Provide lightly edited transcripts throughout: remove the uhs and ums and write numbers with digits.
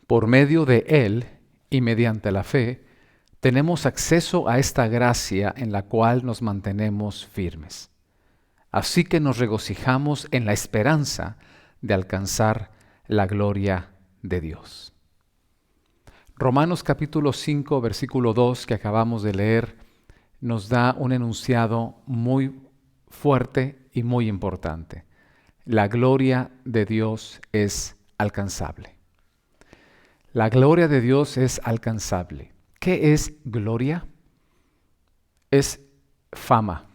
Por medio de Él y mediante la fe, tenemos acceso a esta gracia en la cual nos mantenemos firmes. Así que nos regocijamos en la esperanza de alcanzar la gloria de Dios. Romanos capítulo 5, versículo 2 que acabamos de leer, nos da un enunciado muy fuerte y muy importante. La gloria de Dios es alcanzable. La gloria de Dios es alcanzable. ¿Qué es gloria? Es fama,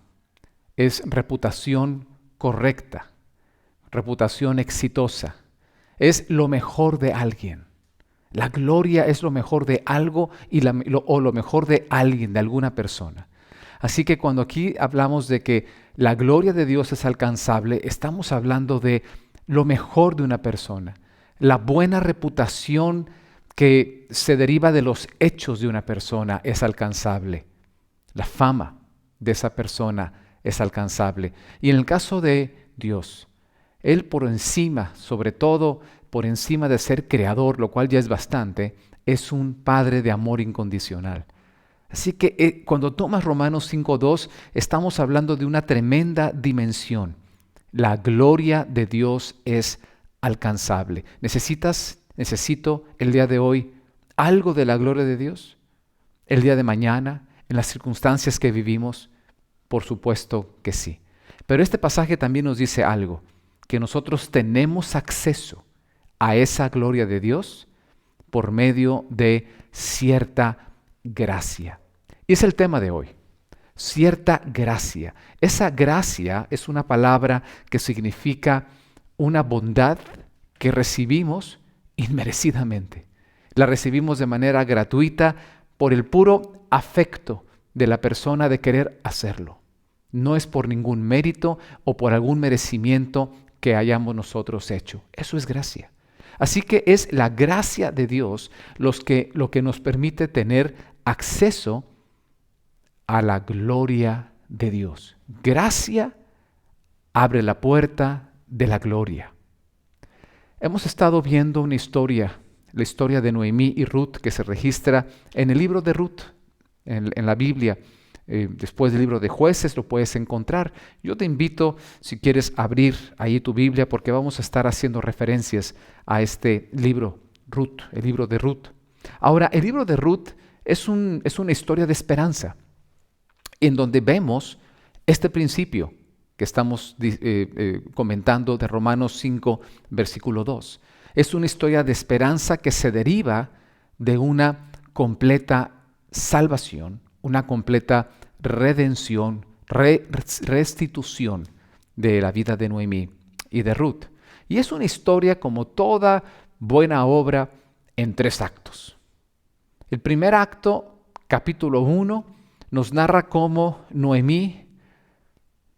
es reputación correcta, reputación exitosa. Es lo mejor de alguien. La gloria es lo mejor de algo o lo mejor de alguien, de alguna persona. Así que cuando aquí hablamos de que la gloria de Dios es alcanzable, estamos hablando de lo mejor de una persona, la buena reputación que se deriva de los hechos de una persona es alcanzable. La fama de esa persona es alcanzable. Y en el caso de Dios, Él por encima, sobre todo por encima de ser creador, lo cual ya es bastante, es un Padre de amor incondicional. Así que cuando tomas Romanos 5.2, estamos hablando de una tremenda dimensión. La gloria de Dios es alcanzable. Necesito el día de hoy algo de la gloria de Dios. El día de mañana, en las circunstancias que vivimos, por supuesto que sí. Pero este pasaje también nos dice algo, que nosotros tenemos acceso a esa gloria de Dios por medio de cierta gracia. Y es el tema de hoy, cierta gracia. Esa gracia es una palabra que significa una bondad que recibimos inmerecidamente. La recibimos de manera gratuita por el puro afecto de la persona de querer hacerlo. No es por ningún mérito o por algún merecimiento que hayamos nosotros hecho. Eso es gracia. Así que es la gracia de Dios lo que nos permite tener acceso a la gloria de Dios. Gracia abre la puerta de la gloria. Hemos estado viendo una historia, la historia de Noemí y Ruth, que se registra en el libro de Ruth, en la Biblia. Después del libro de Jueces lo puedes encontrar. Yo te invito, si quieres, abrir ahí tu Biblia, porque vamos a estar haciendo referencias a este libro, Ruth, el libro de Ruth. Ahora, el libro de Ruth es una historia de esperanza, en donde vemos este principio que estamos comentando de Romanos 5, versículo 2. Es una historia de esperanza que se deriva de una completa salvación, una completa redención, restitución de la vida de Noemí y de Ruth. Y es una historia, como toda buena obra, en 3 actos. El primer acto, capítulo 1, nos narra cómo Noemí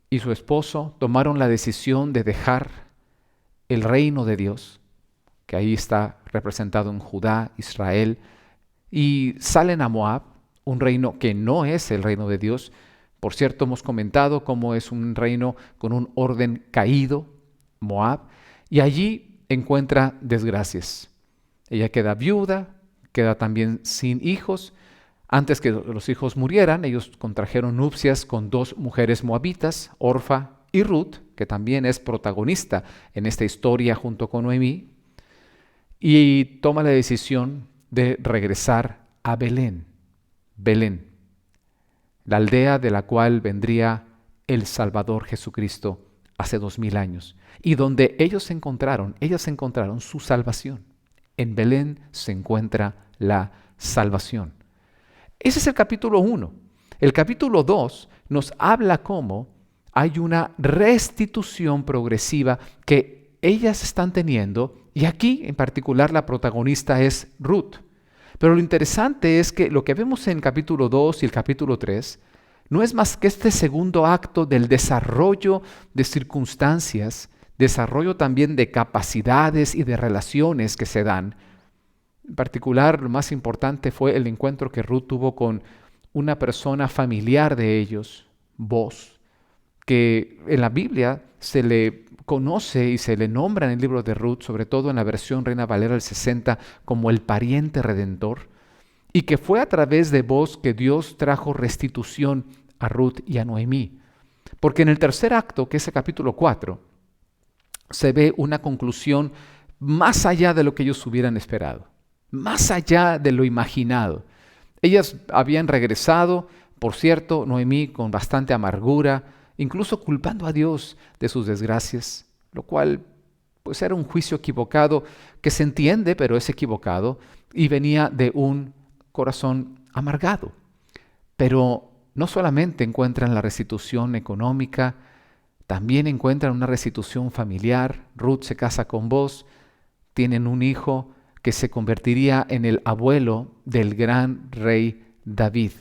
y su esposo tomaron la decisión de dejar el reino de Dios, que ahí está representado en Judá, Israel, y salen a Moab, un reino que no es el reino de Dios. Por cierto, hemos comentado cómo es un reino con un orden caído, Moab, y allí encuentra desgracias. Ella queda viuda, queda también sin hijos. Antes que los hijos murieran, ellos contrajeron nupcias con 2 mujeres moabitas, Orfa y Ruth, que también es protagonista en esta historia junto con Noemí, y toma la decisión de regresar a Belén, la aldea de la cual vendría el Salvador Jesucristo hace 2000 años, y donde ellas encontraron su salvación. En Belén se encuentra la salvación. Ese es el capítulo 1. El capítulo 2 nos habla cómo hay una restitución progresiva que ellas están teniendo, y aquí en particular la protagonista es Ruth. Pero lo interesante es que lo que vemos en el capítulo 2 y el capítulo 3 no es más que este segundo acto del desarrollo de circunstancias, desarrollo también de capacidades y de relaciones que se dan. En particular, lo más importante fue el encuentro que Ruth tuvo con una persona familiar de ellos, Boaz, que en la Biblia se le conoce y se le nombra en el libro de Ruth, sobre todo en la versión Reina Valera del 60, como el pariente redentor, y que fue a través de Booz que Dios trajo restitución a Ruth y a Noemí. Porque en el tercer acto, que es el capítulo 4, se ve una conclusión más allá de lo que ellos hubieran esperado, más allá de lo imaginado. Ellas habían regresado, por cierto, Noemí con bastante amargura, incluso culpando a Dios de sus desgracias, lo cual pues era un juicio equivocado que se entiende, pero es equivocado, y venía de un corazón amargado. Pero no solamente encuentran la restitución económica, también encuentran una restitución familiar. Ruth se casa con Booz, tienen un hijo que se convertiría en el abuelo del gran rey David.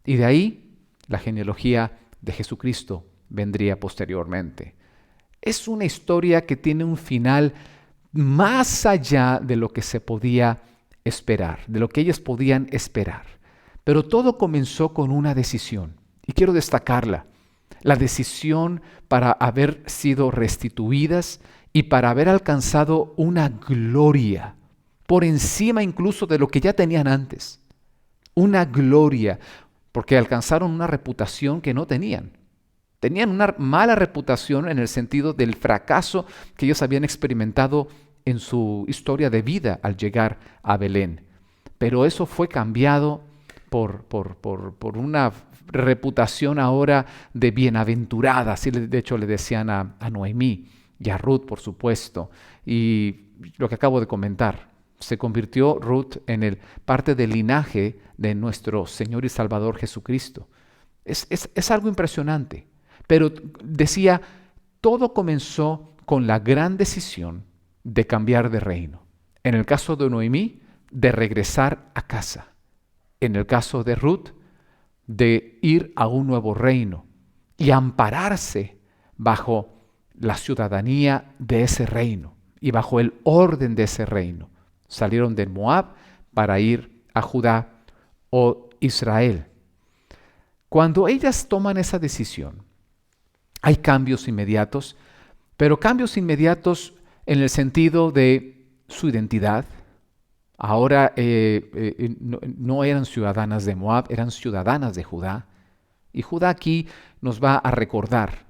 Y de ahí la genealogía de Jesucristo vendría posteriormente. Es una historia que tiene un final más allá de lo que se podía esperar, de lo que ellas podían esperar. Pero todo comenzó con una decisión, y quiero destacarla. La decisión para haber sido restituidas y para haber alcanzado una gloria por encima incluso de lo que ya tenían antes. Una gloria, porque alcanzaron una reputación que no tenían. Tenían una mala reputación en el sentido del fracaso que ellos habían experimentado en su historia de vida al llegar a Belén. Pero eso fue cambiado por una reputación ahora de bienaventurada. Así de hecho le decían a Noemí y a Ruth, por supuesto. Y lo que acabo de comentar, se convirtió Ruth en parte del linaje de nuestro Señor y Salvador Jesucristo. Es algo impresionante. Pero decía, todo comenzó con la gran decisión de cambiar de reino. En el caso de Noemí, de regresar a casa. En el caso de Ruth, de ir a un nuevo reino y ampararse bajo la ciudadanía de ese reino y bajo el orden de ese reino. Salieron de Moab para ir a Judá o Israel. Cuando ellas toman esa decisión, hay cambios inmediatos, pero cambios inmediatos en el sentido de su identidad. Ahora no eran ciudadanas de Moab, eran ciudadanas de Judá. Y Judá aquí nos va a recordar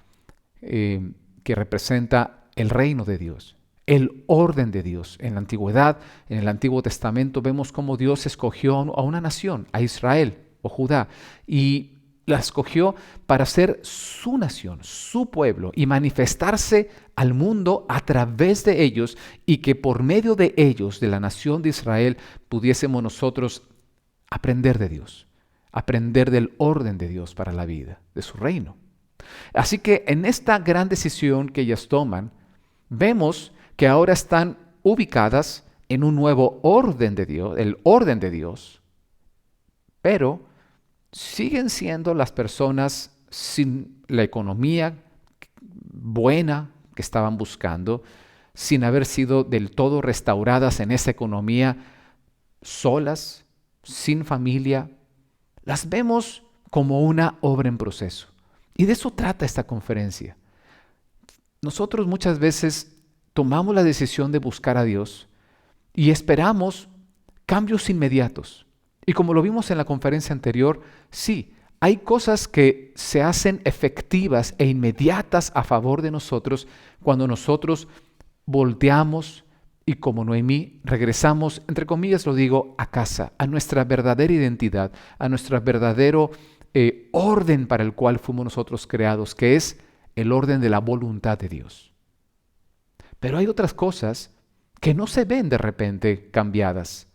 que representa el reino de Dios, el orden de Dios. En la antigüedad, en el Antiguo Testamento, vemos cómo Dios escogió a una nación, a Israel o Judá, y la escogió para ser su nación, su pueblo, y manifestarse al mundo a través de ellos, y que por medio de ellos, de la nación de Israel, pudiésemos nosotros aprender de Dios, aprender del orden de Dios para la vida, de su reino. Así que en esta gran decisión que ellas toman, vemos que ahora están ubicadas en un nuevo orden de Dios, el orden de Dios, pero siguen siendo las personas sin la economía buena que estaban buscando, sin haber sido del todo restauradas en esa economía, solas, sin familia. Las vemos como una obra en proceso. Y de eso trata esta conferencia. Nosotros muchas veces tomamos la decisión de buscar a Dios y esperamos cambios inmediatos. Y como lo vimos en la conferencia anterior, sí, hay cosas que se hacen efectivas e inmediatas a favor de nosotros cuando nosotros volteamos y, como Noemí, regresamos, entre comillas lo digo, a casa, a nuestra verdadera identidad, a nuestro verdadero orden para el cual fuimos nosotros creados, que es el orden de la voluntad de Dios. Pero hay otras cosas que no se ven de repente cambiadas.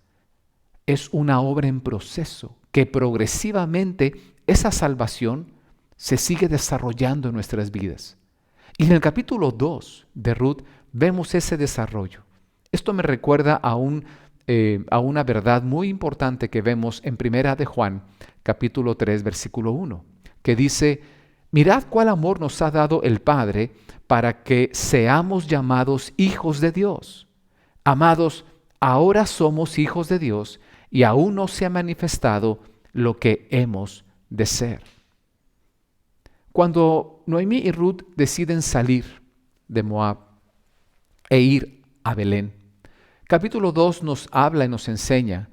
Es una obra en proceso, que progresivamente esa salvación se sigue desarrollando en nuestras vidas. Y en el capítulo 2 de Ruth vemos ese desarrollo. Esto me recuerda a una verdad muy importante que vemos en Primera de Juan, capítulo 3, versículo 1, que dice: mirad cuál amor nos ha dado el Padre para que seamos llamados hijos de Dios. Amados, ahora somos hijos de Dios y aún no se ha manifestado lo que hemos de ser. Cuando Noemí y Ruth deciden salir de Moab e ir a Belén. Capítulo 2 nos habla y nos enseña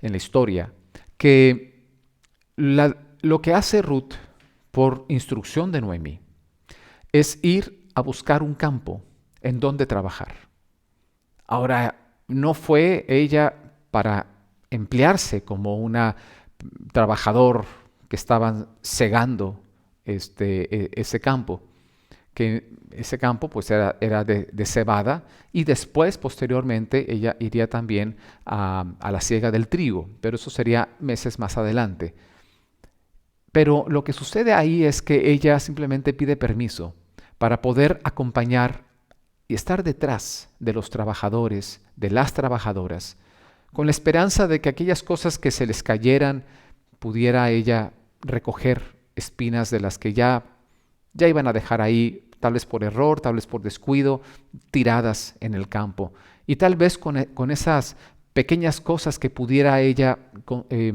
en la historia que lo que hace Ruth por instrucción de Noemí es ir a buscar un campo en donde trabajar. Ahora, no fue ella para emplearse como una trabajador que estaban segando ese campo, que ese campo pues era de cebada, y después, posteriormente, ella iría también a la siega del trigo, pero eso sería meses más adelante. Pero lo que sucede ahí es que ella simplemente pide permiso para poder acompañar y estar detrás de los trabajadores, de las trabajadoras, con la esperanza de que aquellas cosas que se les cayeran pudiera ella recoger espinas de las que ya iban a dejar ahí, tal vez por error, tal vez por descuido, tiradas en el campo. Y tal vez con esas pequeñas cosas que pudiera ella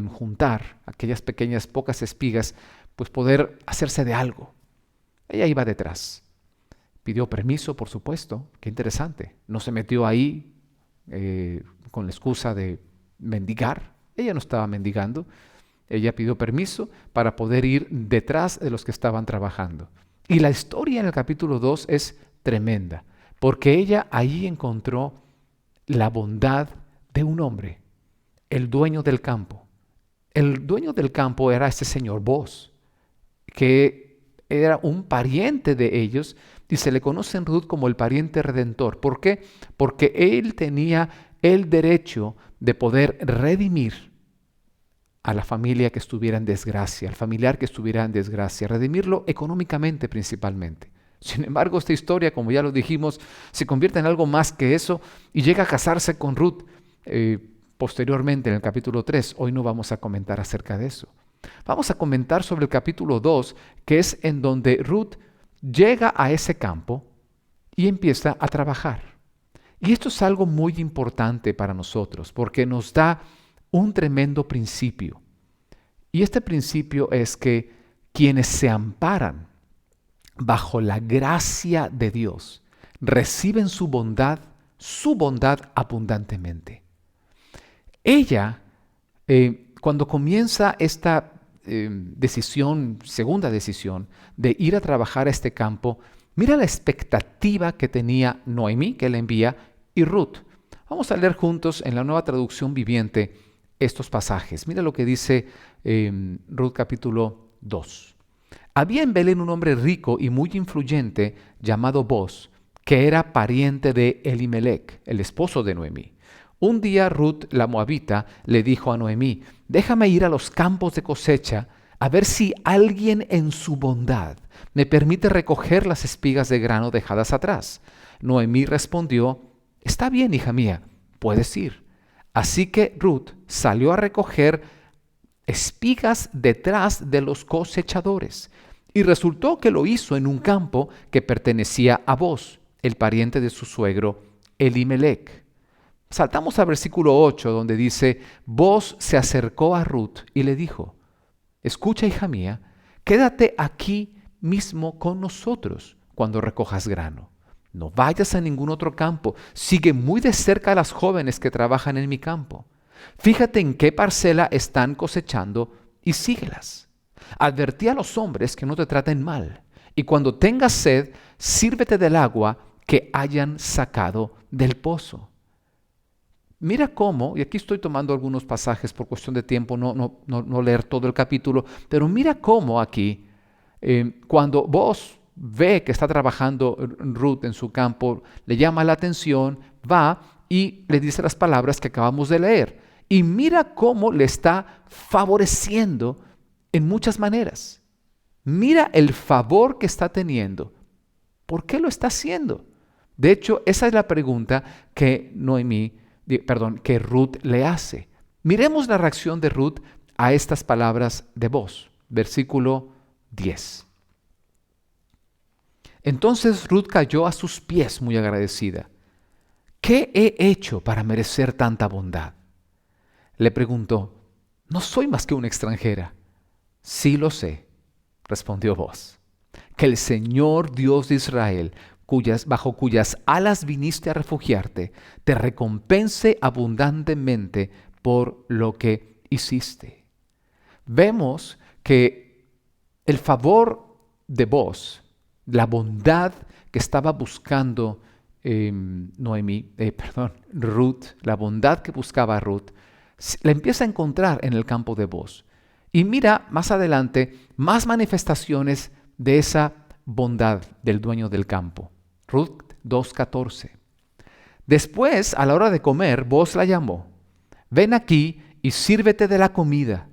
juntar, aquellas pequeñas pocas espigas, pues poder hacerse de algo. Ella iba detrás. Pidió permiso, por supuesto, qué interesante. No se metió ahí con la excusa de mendigar. Ella no estaba mendigando. Ella pidió permiso para poder ir detrás de los que estaban trabajando. Y la historia en el capítulo 2 es tremenda, porque ella ahí encontró la bondad de un hombre, el dueño del campo. El dueño del campo era este señor Boaz, que era un pariente de ellos, y se le conoce en Ruth como el pariente redentor. ¿Por qué? Porque él tenía el derecho de poder redimir a la familia que estuviera en desgracia, al familiar que estuviera en desgracia, redimirlo económicamente principalmente. Sin embargo, esta historia, como ya lo dijimos, se convierte en algo más que eso y llega a casarse con Ruth posteriormente en el capítulo 3. Hoy no vamos a comentar acerca de eso. Vamos a comentar sobre el capítulo 2, que es en donde Ruth llega a ese campo y empieza a trabajar. Y esto es algo muy importante para nosotros porque nos da un tremendo principio. Y este principio es que quienes se amparan bajo la gracia de Dios reciben su bondad abundantemente. Ella, cuando comienza esta segunda decisión de ir a trabajar a este campo, mira la expectativa que tenía Noemí, que la envía, y Ruth. Vamos a leer juntos en la Nueva Traducción Viviente estos pasajes. Mira lo que dice Ruth capítulo 2. Había en Belén un hombre rico y muy influyente llamado Boaz, que era pariente de Elimelec, el esposo de Noemí. Un día Ruth la moabita le dijo a Noemí: déjame ir a los campos de cosecha a ver si alguien en su bondad me permite recoger las espigas de grano dejadas atrás. Noemí respondió: está bien, hija mía, puedes ir. Así que Ruth salió a recoger espigas detrás de los cosechadores. Y resultó que lo hizo en un campo que pertenecía a Boaz, el pariente de su suegro Elimelec. Saltamos al versículo 8, donde dice: Boaz se acercó a Ruth y le dijo: escucha, hija mía, quédate aquí mismo con nosotros cuando recojas grano. No vayas a ningún otro campo. Sigue muy de cerca a las jóvenes que trabajan en mi campo. Fíjate en qué parcela están cosechando y síguelas. Advertí a los hombres que no te traten mal, y cuando tengas sed, sírvete del agua que hayan sacado del pozo. Mira cómo, y aquí estoy tomando algunos pasajes por cuestión de tiempo, no leer todo el capítulo, pero mira cómo aquí, cuando Boaz ve que está trabajando Ruth en su campo, le llama la atención, va y le dice las palabras que acabamos de leer. Y mira cómo le está favoreciendo en muchas maneras. Mira el favor que está teniendo. ¿Por qué lo está haciendo? De hecho, esa es la pregunta que que Ruth le hace. Miremos la reacción de Ruth a estas palabras de Boaz. Versículo 10. Entonces Ruth cayó a sus pies muy agradecida. ¿Qué he hecho para merecer tanta bondad? Le preguntó: ¿no soy más que una extranjera? Sí lo sé, respondió Boaz. Que el Señor Dios de Israel bajo cuyas alas viniste a refugiarte, te recompense abundantemente por lo que hiciste. Vemos que el favor de Boaz, la bondad que estaba buscando Ruth, la bondad que buscaba Ruth, la empieza a encontrar en el campo de Boaz. Y mira más adelante más manifestaciones de esa bondad del dueño del campo. Ruth 2:14. Después, a la hora de comer, Boaz la llamó. Ven aquí y sírvete de la comida.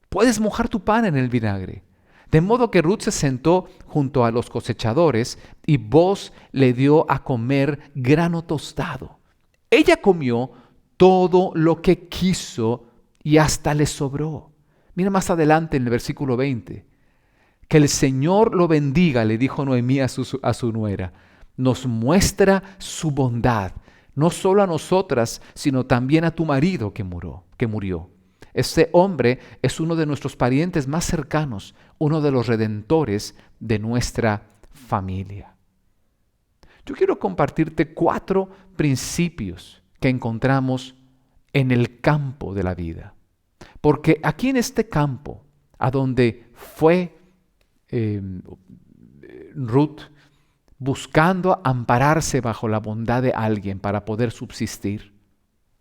Puedes mojar tu pan en el vinagre. De modo que Ruth se sentó junto a los cosechadores y Boaz le dio a comer grano tostado. Ella comió todo lo que quiso y hasta le sobró. Mira más adelante en el versículo 20. Que el Señor lo bendiga, le dijo Noemí a su nuera. Nos muestra su bondad, no solo a nosotras, sino también a tu marido que murió. Este hombre es uno de nuestros parientes más cercanos, uno de los redentores de nuestra familia. Yo quiero compartirte 4 principios que encontramos en el campo de la vida. Porque aquí en este campo, a donde fue Ruth buscando ampararse bajo la bondad de alguien para poder subsistir,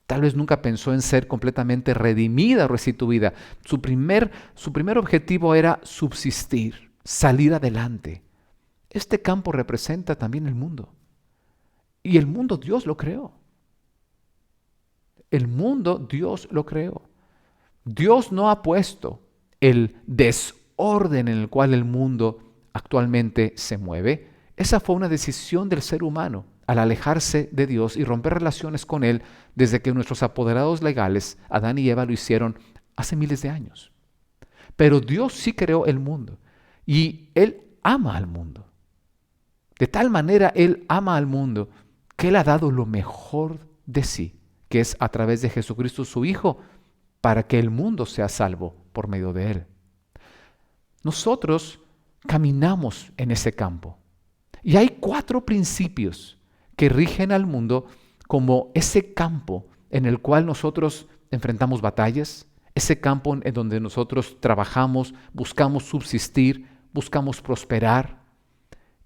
tal vez nunca pensó en ser completamente redimida o restituida. Su primer objetivo era subsistir, salir adelante. Este campo representa también el mundo. Y el mundo Dios lo creó. El mundo Dios lo creó. Dios no ha puesto el desorden en el cual el mundo actualmente se mueve. Esa fue una decisión del ser humano al alejarse de Dios y romper relaciones con Él desde que nuestros apoderados legales, Adán y Eva, lo hicieron hace miles de años. Pero Dios sí creó el mundo y Él ama al mundo. De tal manera Él ama al mundo que Él ha dado lo mejor de sí, que es a través de Jesucristo su Hijo, para que el mundo sea salvo por medio de Él. Nosotros caminamos en ese campo y hay 4 principios que rigen al mundo como ese campo en el cual nosotros enfrentamos batallas, ese campo en donde nosotros trabajamos, buscamos subsistir, buscamos prosperar.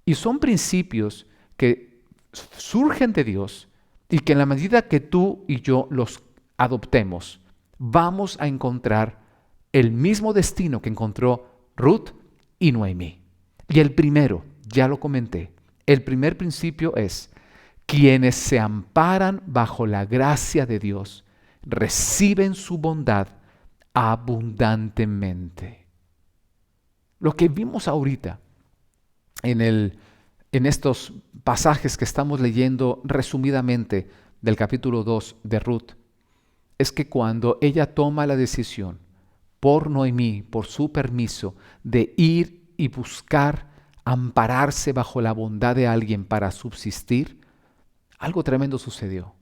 Y son principios que surgen de Dios y que en la medida que tú y yo los adoptemos, vamos a encontrar el mismo destino que encontró Ruth y Noemí. Y el primero, ya lo comenté, el primer principio es: quienes se amparan bajo la gracia de Dios reciben su bondad abundantemente. Lo que vimos ahorita en estos pasajes que estamos leyendo resumidamente del capítulo 2 de Ruth, es que cuando ella toma la decisión por Noemí, por su permiso, de ir y buscar ampararse bajo la bondad de alguien para subsistir, algo tremendo sucedió.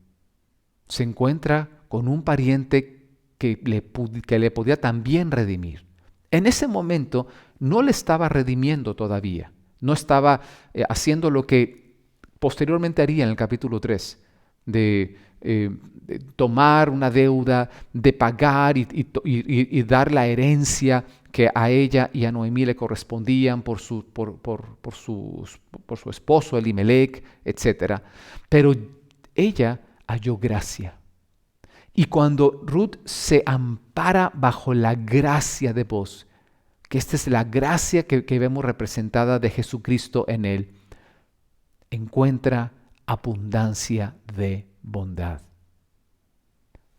Se encuentra con un pariente que le podía también redimir. En ese momento no le estaba redimiendo todavía, no estaba haciendo lo que posteriormente haría en el capítulo 3, de tomar una deuda, de pagar y dar la herencia que a ella y a Noemí le correspondían por su esposo Elimelec, etc. Pero ella halló gracia. Y cuando Ruth se ampara bajo la gracia de Boaz, que esta es la gracia que vemos representada de Jesucristo en él, encuentra abundancia de bondad.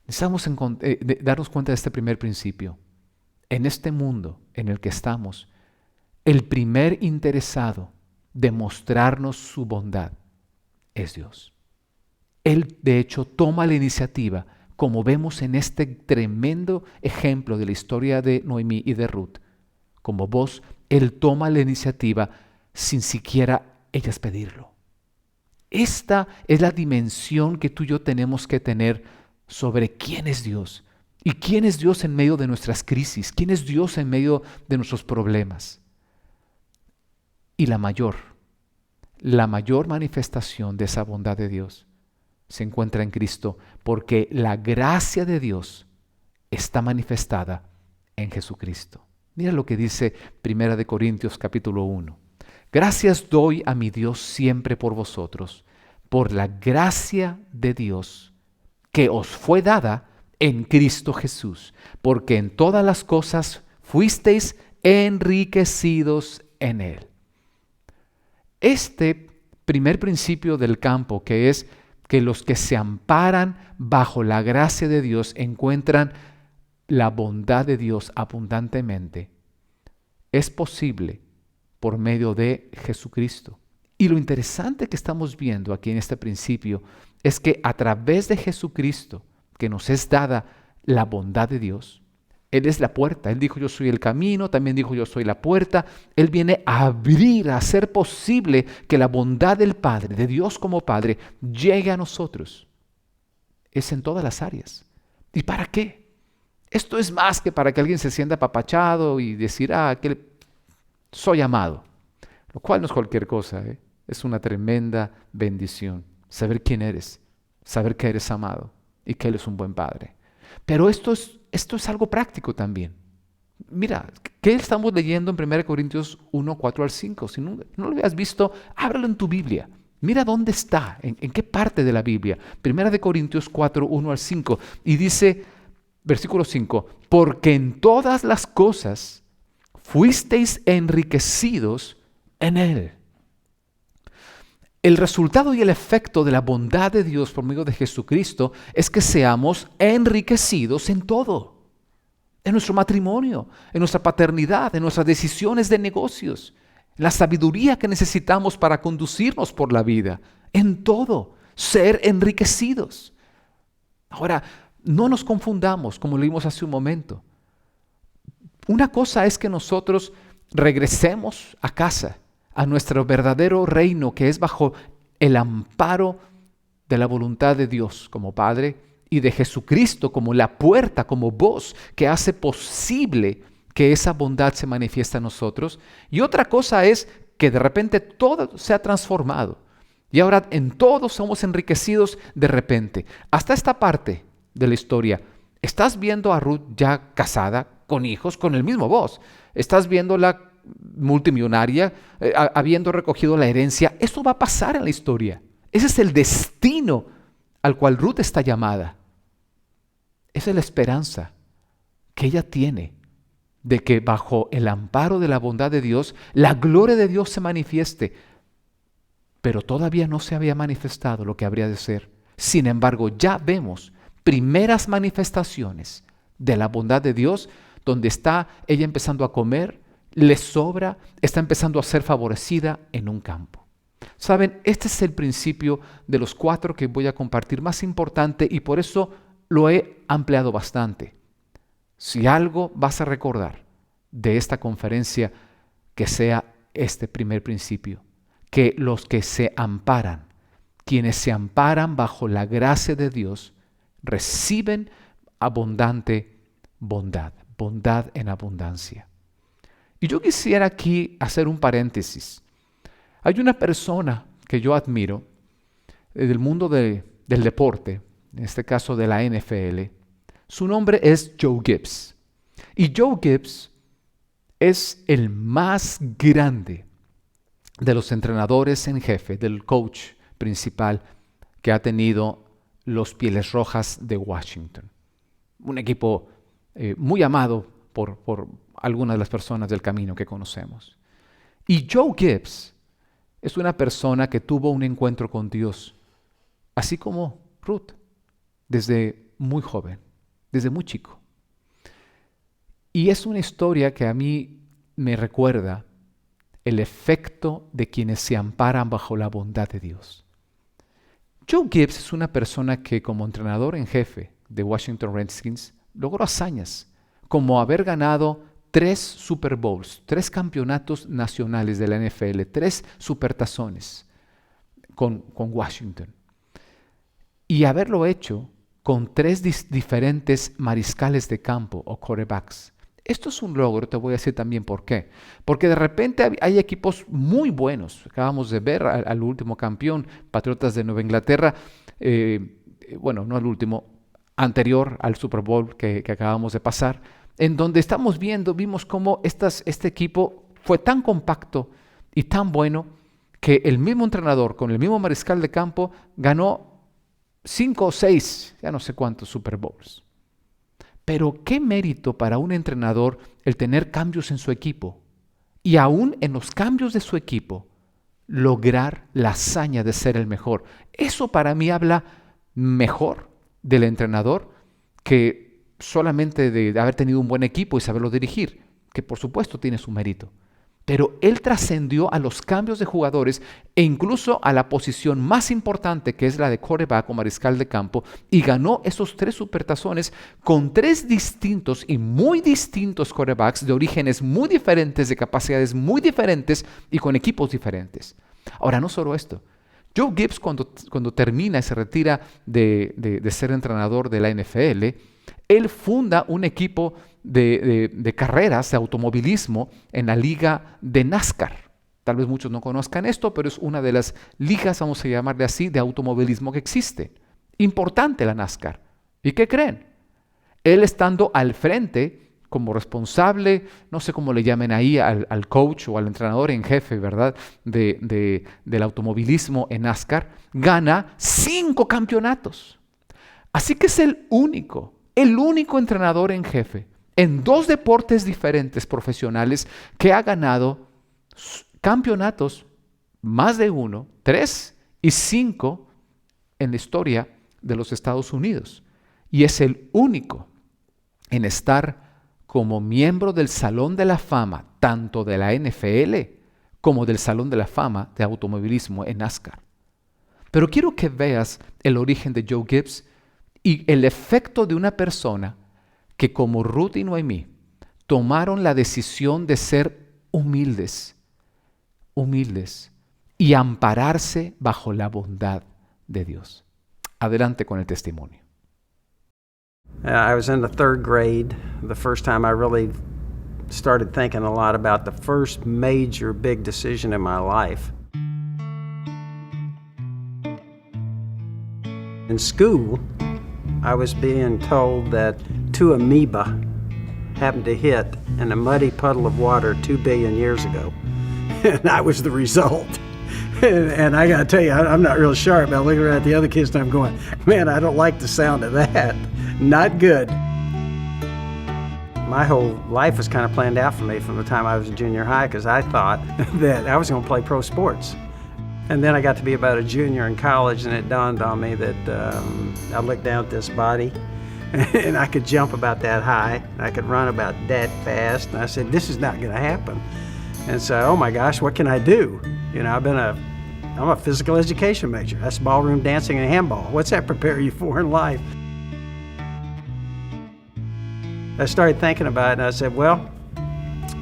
Necesitamos darnos cuenta de este primer principio. En este mundo en el que estamos, el primer interesado de mostrarnos su bondad es Dios. Él, de hecho, toma la iniciativa, como vemos en este tremendo ejemplo de la historia de Noemí y de Ruth. Como vos, Él toma la iniciativa sin siquiera ellas pedirlo. Esta es la dimensión que tú y yo tenemos que tener sobre quién es Dios y quién es Dios en medio de nuestras crisis, quién es Dios en medio de nuestros problemas. Y la mayor la mayor manifestación de esa bondad de Dios se encuentra en Cristo, porque la gracia de Dios está manifestada en Jesucristo. Mira lo que dice 1 Corintios capítulo 1. Gracias doy a mi Dios siempre por vosotros, por la gracia de Dios que os fue dada en Cristo Jesús, porque en todas las cosas fuisteis enriquecidos en Él. Este primer principio del campo, que es que los que se amparan bajo la gracia de Dios encuentran la bondad de Dios abundantemente, es posible por medio de Jesucristo. Y lo interesante que estamos viendo aquí en este principio es que a través de Jesucristo, que nos es dada la bondad de Dios, Él es la puerta. Él dijo, yo soy el camino, también dijo, yo soy la puerta. Él viene a abrir, a hacer posible que la bondad del Padre, de Dios como Padre, llegue a nosotros. Es en todas las áreas. ¿Y para qué? Esto es más que para que alguien se sienta apapachado y decir, que soy amado. Lo cual no es cualquier cosa, ¿eh? Es una tremenda bendición. Saber quién eres, saber que eres amado y que Él es un buen Padre. Pero esto es algo práctico también. Mira, ¿qué estamos leyendo en 1 Corintios 1, 4 al 5? Si no lo habías visto, ábralo en tu Biblia. Mira dónde está, en qué parte de la Biblia. 1 Corintios 4, 1 al 5. Y dice, versículo 5, porque en todas las cosas fuisteis enriquecidos en Él. El resultado y el efecto de la bondad de Dios por medio de Jesucristo es que seamos enriquecidos en todo. En nuestro matrimonio, en nuestra paternidad, en nuestras decisiones de negocios, en la sabiduría que necesitamos para conducirnos por la vida. En todo, ser enriquecidos. Ahora, no nos confundamos, como leímos hace un momento. Una cosa es que nosotros regresemos a casa, a nuestro verdadero reino, que es bajo el amparo de la voluntad de Dios como Padre y de Jesucristo como la puerta, como voz que hace posible que esa bondad se manifieste en nosotros. Y otra cosa es que de repente todo se ha transformado y ahora en todo somos enriquecidos de repente. Hasta esta parte de la historia, estás viendo a Ruth ya casada, con hijos, con el mismo voz. Estás viéndola multimillonaria, habiendo recogido la herencia. Eso va a pasar en la historia. Ese es el destino al cual Ruth está llamada. Esa es la esperanza que ella tiene de que bajo el amparo de la bondad de Dios, la gloria de Dios se manifieste. Pero todavía no se había manifestado lo que habría de ser. Sin embargo, ya vemos primeras manifestaciones de la bondad de Dios, donde está ella empezando a comer, le sobra, está empezando a ser favorecida en un campo. Saben, este es el principio de los 4 que voy a compartir más importante y por eso lo he ampliado bastante. Si algo vas a recordar de esta conferencia, que sea este primer principio, que los que se amparan, quienes se amparan bajo la gracia de Dios, reciben abundante bondad, bondad en abundancia. Y yo quisiera aquí hacer un paréntesis. Hay una persona que yo admiro del mundo del deporte, en este caso de la NFL. Su nombre es Joe Gibbs. Y Joe Gibbs es el más grande de los entrenadores en jefe, del coach principal que ha tenido los Pieles Rojas de Washington. Un equipo muy amado por algunas de las personas del camino que conocemos. Y Joe Gibbs es una persona que tuvo un encuentro con Dios, así como Ruth, desde muy joven, desde muy chico. Y es una historia que a mí me recuerda el efecto de quienes se amparan bajo la bondad de Dios. Joe Gibbs es una persona que como entrenador en jefe de Washington Redskins logró hazañas, como haber ganado 3 Super Bowls, 3 campeonatos nacionales de la NFL, 3 supertazones con Washington. Y haberlo hecho con 3 diferentes mariscales de campo o quarterbacks. Esto es un logro, te voy a decir también por qué. Porque de repente hay equipos muy buenos. Acabamos de ver al último campeón, Patriotas de Nueva Inglaterra, bueno, no al último, anterior al Super Bowl que acabamos de pasar, en donde vimos cómo este equipo fue tan compacto y tan bueno que el mismo entrenador con el mismo mariscal de campo ganó 5 o 6, ya no sé cuántos Super Bowls. Pero qué mérito para un entrenador el tener cambios en su equipo y aún en los cambios de su equipo lograr la hazaña de ser el mejor. Eso para mí habla mejor del entrenador que solamente de haber tenido un buen equipo y saberlo dirigir, que por supuesto tiene su mérito. Pero él trascendió a los cambios de jugadores e incluso a la posición más importante, que es la de quarterback o mariscal de campo, y ganó esos 3 supertazones con 3 distintos y muy distintos quarterbacks de orígenes muy diferentes, de capacidades muy diferentes y con equipos diferentes. Ahora, no solo esto. Joe Gibbs, cuando termina y se retira de ser entrenador de la NFL, él funda un equipo de carreras, de automovilismo en la liga de NASCAR. Tal vez muchos no conozcan esto, pero es una de las ligas, vamos a llamarle así, de automovilismo que existe. Importante la NASCAR. ¿Y qué creen? Él estando al frente como responsable, no sé cómo le llamen ahí al coach o al entrenador en jefe, ¿verdad? Del automovilismo en NASCAR, gana 5 campeonatos. Así que es el único entrenador en jefe en 2 deportes diferentes profesionales que ha ganado campeonatos, más de 1, 3 y 5 en la historia de los Estados Unidos. Y es el único en estar como miembro del Salón de la Fama, tanto de la NFL como del Salón de la Fama de automovilismo en NASCAR. Pero quiero que veas el origen de Joe Gibbs y el efecto de una persona que como Ruth y Noemí tomaron la decisión de ser humildes y ampararse bajo la bondad de Dios. Adelante con el testimonio. I was in the 3rd grade, the first time I really started thinking a lot about the first major big decision in my life. In school, I was being told that 2 amoeba happened to hit in a muddy puddle of water 2 billion years ago. And I was the result. And I got to tell you, I'm not real sharp. I look around at the other kids and I'm going, man, I don't like the sound of that. Not good. My whole life was kind of planned out for me from the time I was in junior high because I thought that I was going to play pro sports. And then I got to be about a junior in college and it dawned on me that I looked down at this body and I could jump about that high. And I could run about that fast. And I said, this is not going to happen. And so, oh my gosh, what can I do? You know, I'm a physical education major. That's ballroom dancing and handball. What's that prepare you for in life? I started thinking about it and I said, well,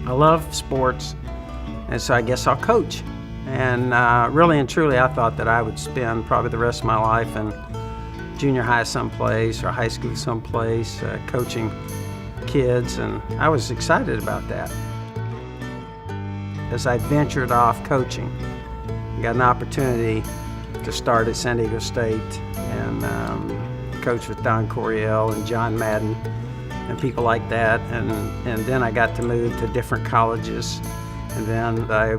I love sports, and so I guess I'll coach. And really and truly, I thought that I would spend probably the rest of my life in junior high someplace or high school someplace, coaching kids, and I was excited about that. As I ventured off coaching, I got an opportunity to start at San Diego State and coach with Don Coryell and John Madden and people like that, and then I got to move to different colleges, and then I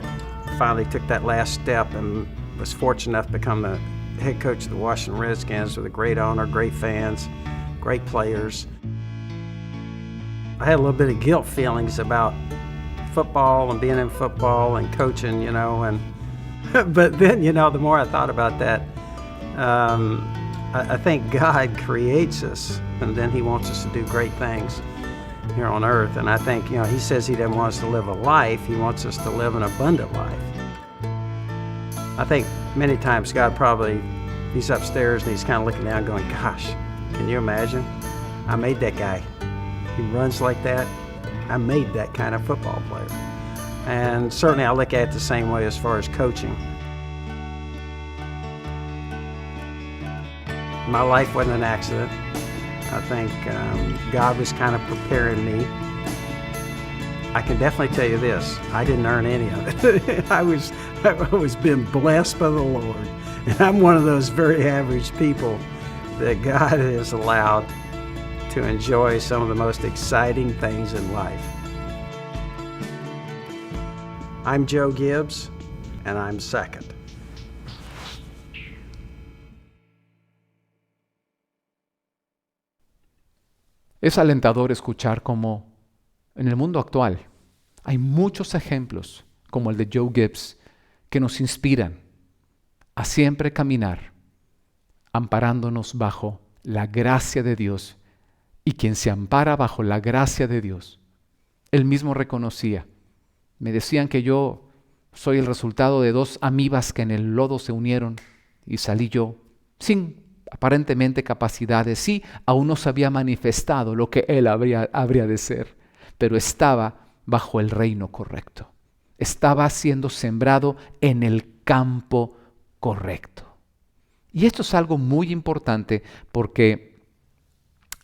finally took that last step and was fortunate enough to become the head coach of the Washington Redskins with a great owner, great fans, great players. I had a little bit of guilt feelings about football and being in football and coaching, you know, and but then, you know, the more I thought about that, I think God creates us, and then He wants us to do great things here on earth. And I think, you know, He says He doesn't want us to live a life, He wants us to live an abundant life. I think many times God probably, He's upstairs and He's kind of looking down going, gosh, can you imagine? I made that guy. He runs like that. I made that kind of football player. And certainly I look at it the same way as far as coaching. My life wasn't an accident. I think God was kind of preparing me I can definitely tell you this, I didn't earn any of it. I was been blessed by the Lord. And I'm one of those very average people that God has allowed to enjoy some of the most exciting things in life. I'm Joe Gibbs, and I'm second. Es alentador escuchar cómo en el mundo actual hay muchos ejemplos como el de Joe Gibbs que nos inspiran a siempre caminar amparándonos bajo la gracia de Dios, y quien se ampara bajo la gracia de Dios, él mismo reconocía. Me decían que yo soy el resultado de dos amibas que en el lodo se unieron y salí yo sin aparentemente capacidades. Sí, aún no se había manifestado lo que él habría de ser, pero estaba bajo el reino correcto. Estaba siendo sembrado en el campo correcto. Y esto es algo muy importante porque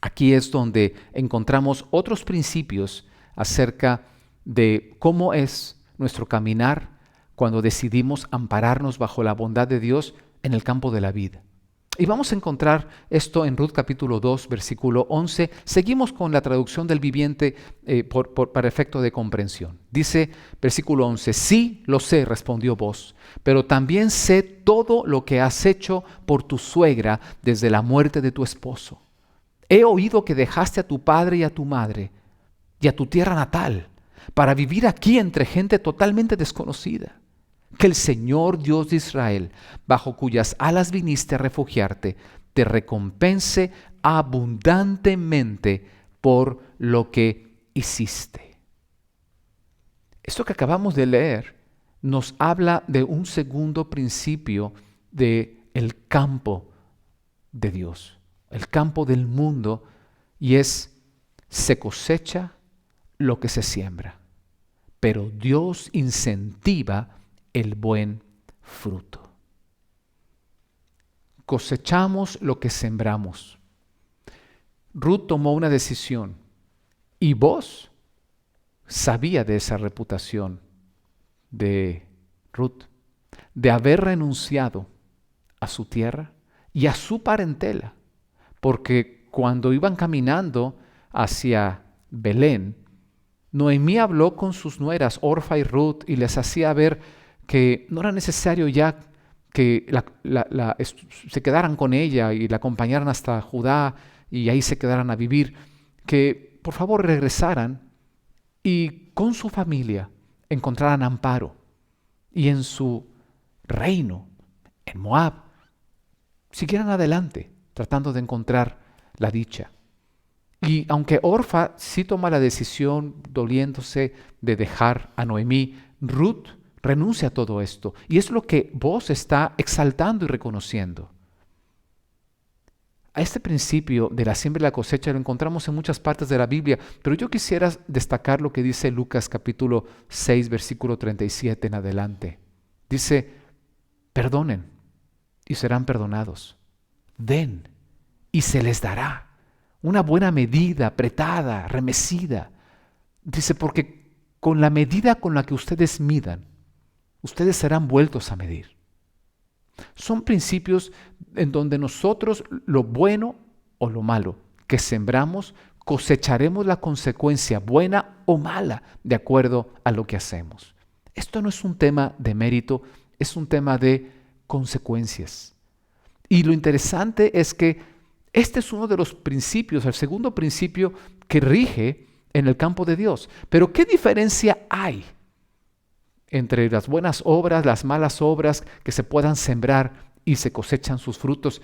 aquí es donde encontramos otros principios acerca de cómo es nuestro caminar cuando decidimos ampararnos bajo la bondad de Dios en el campo de la vida. Y vamos a encontrar esto en Ruth capítulo 2, versículo 11. Seguimos con la traducción del viviente para efecto de comprensión. Dice, versículo 11, sí, lo sé, respondió Booz, pero también sé todo lo que has hecho por tu suegra desde la muerte de tu esposo. He oído que dejaste a tu padre y a tu madre y a tu tierra natal para vivir aquí entre gente totalmente desconocida. Que el Señor Dios de Israel, bajo cuyas alas viniste a refugiarte, te recompense abundantemente por lo que hiciste. Esto que acabamos de leer nos habla de un segundo principio del campo de Dios, el campo del mundo, y es: se cosecha lo que se siembra, pero Dios incentiva el buen fruto. Cosechamos lo que sembramos. Ruth tomó una decisión y Booz sabía de esa reputación de Ruth, de haber renunciado a su tierra y a su parentela, porque cuando iban caminando hacia Belén, Noemí habló con sus nueras Orfa y Ruth y les hacía ver que no era necesario ya que se quedaran con ella y la acompañaran hasta Judá y ahí se quedaran a vivir, que por favor regresaran y con su familia encontraran amparo, y en su reino, en Moab, siguieran adelante tratando de encontrar la dicha. Y aunque Orfa sí toma la decisión doliéndose de dejar a Noemí, Ruth renuncia a todo esto. Y es lo que Booz está exaltando y reconociendo. A este principio de la siembra y la cosecha lo encontramos en muchas partes de la Biblia, pero yo quisiera destacar lo que dice Lucas capítulo 6, versículo 37 en adelante. Dice, perdonen y serán perdonados. Den y se les dará. Una buena medida, apretada, remecida. Dice, porque con la medida con la que ustedes midan, ustedes serán vueltos a medir. Son principios en donde nosotros lo bueno o lo malo que sembramos, cosecharemos la consecuencia buena o mala de acuerdo a lo que hacemos. Esto no es un tema de mérito, es un tema de consecuencias. Y lo interesante es que este es uno de los principios, el segundo principio que rige en el campo de Dios. Pero ¿qué diferencia hay entre las buenas obras, las malas obras que se puedan sembrar y se cosechan sus frutos?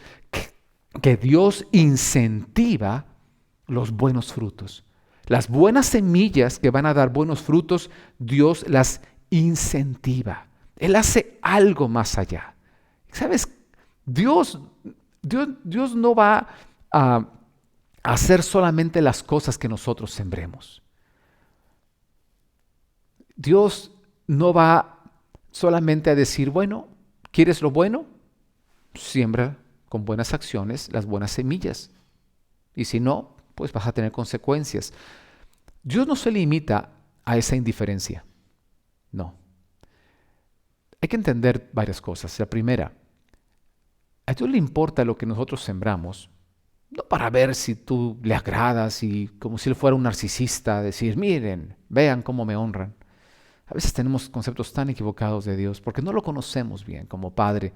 Que Dios incentiva los buenos frutos. Las buenas semillas que van a dar buenos frutos, Dios las incentiva. Él hace algo más allá. ¿Sabes? Dios no va a hacer solamente las cosas que nosotros sembremos. Dios no va solamente a decir, bueno, ¿quieres lo bueno? Siembra con buenas acciones las buenas semillas. Y si no, pues vas a tener consecuencias. Dios no se limita a esa indiferencia. No. Hay que entender varias cosas. La primera, a Dios le importa lo que nosotros sembramos, no para ver si tú le agradas y como si él fuera un narcisista, decir, miren, vean cómo me honran. A veces tenemos conceptos tan equivocados de Dios porque no lo conocemos bien como Padre.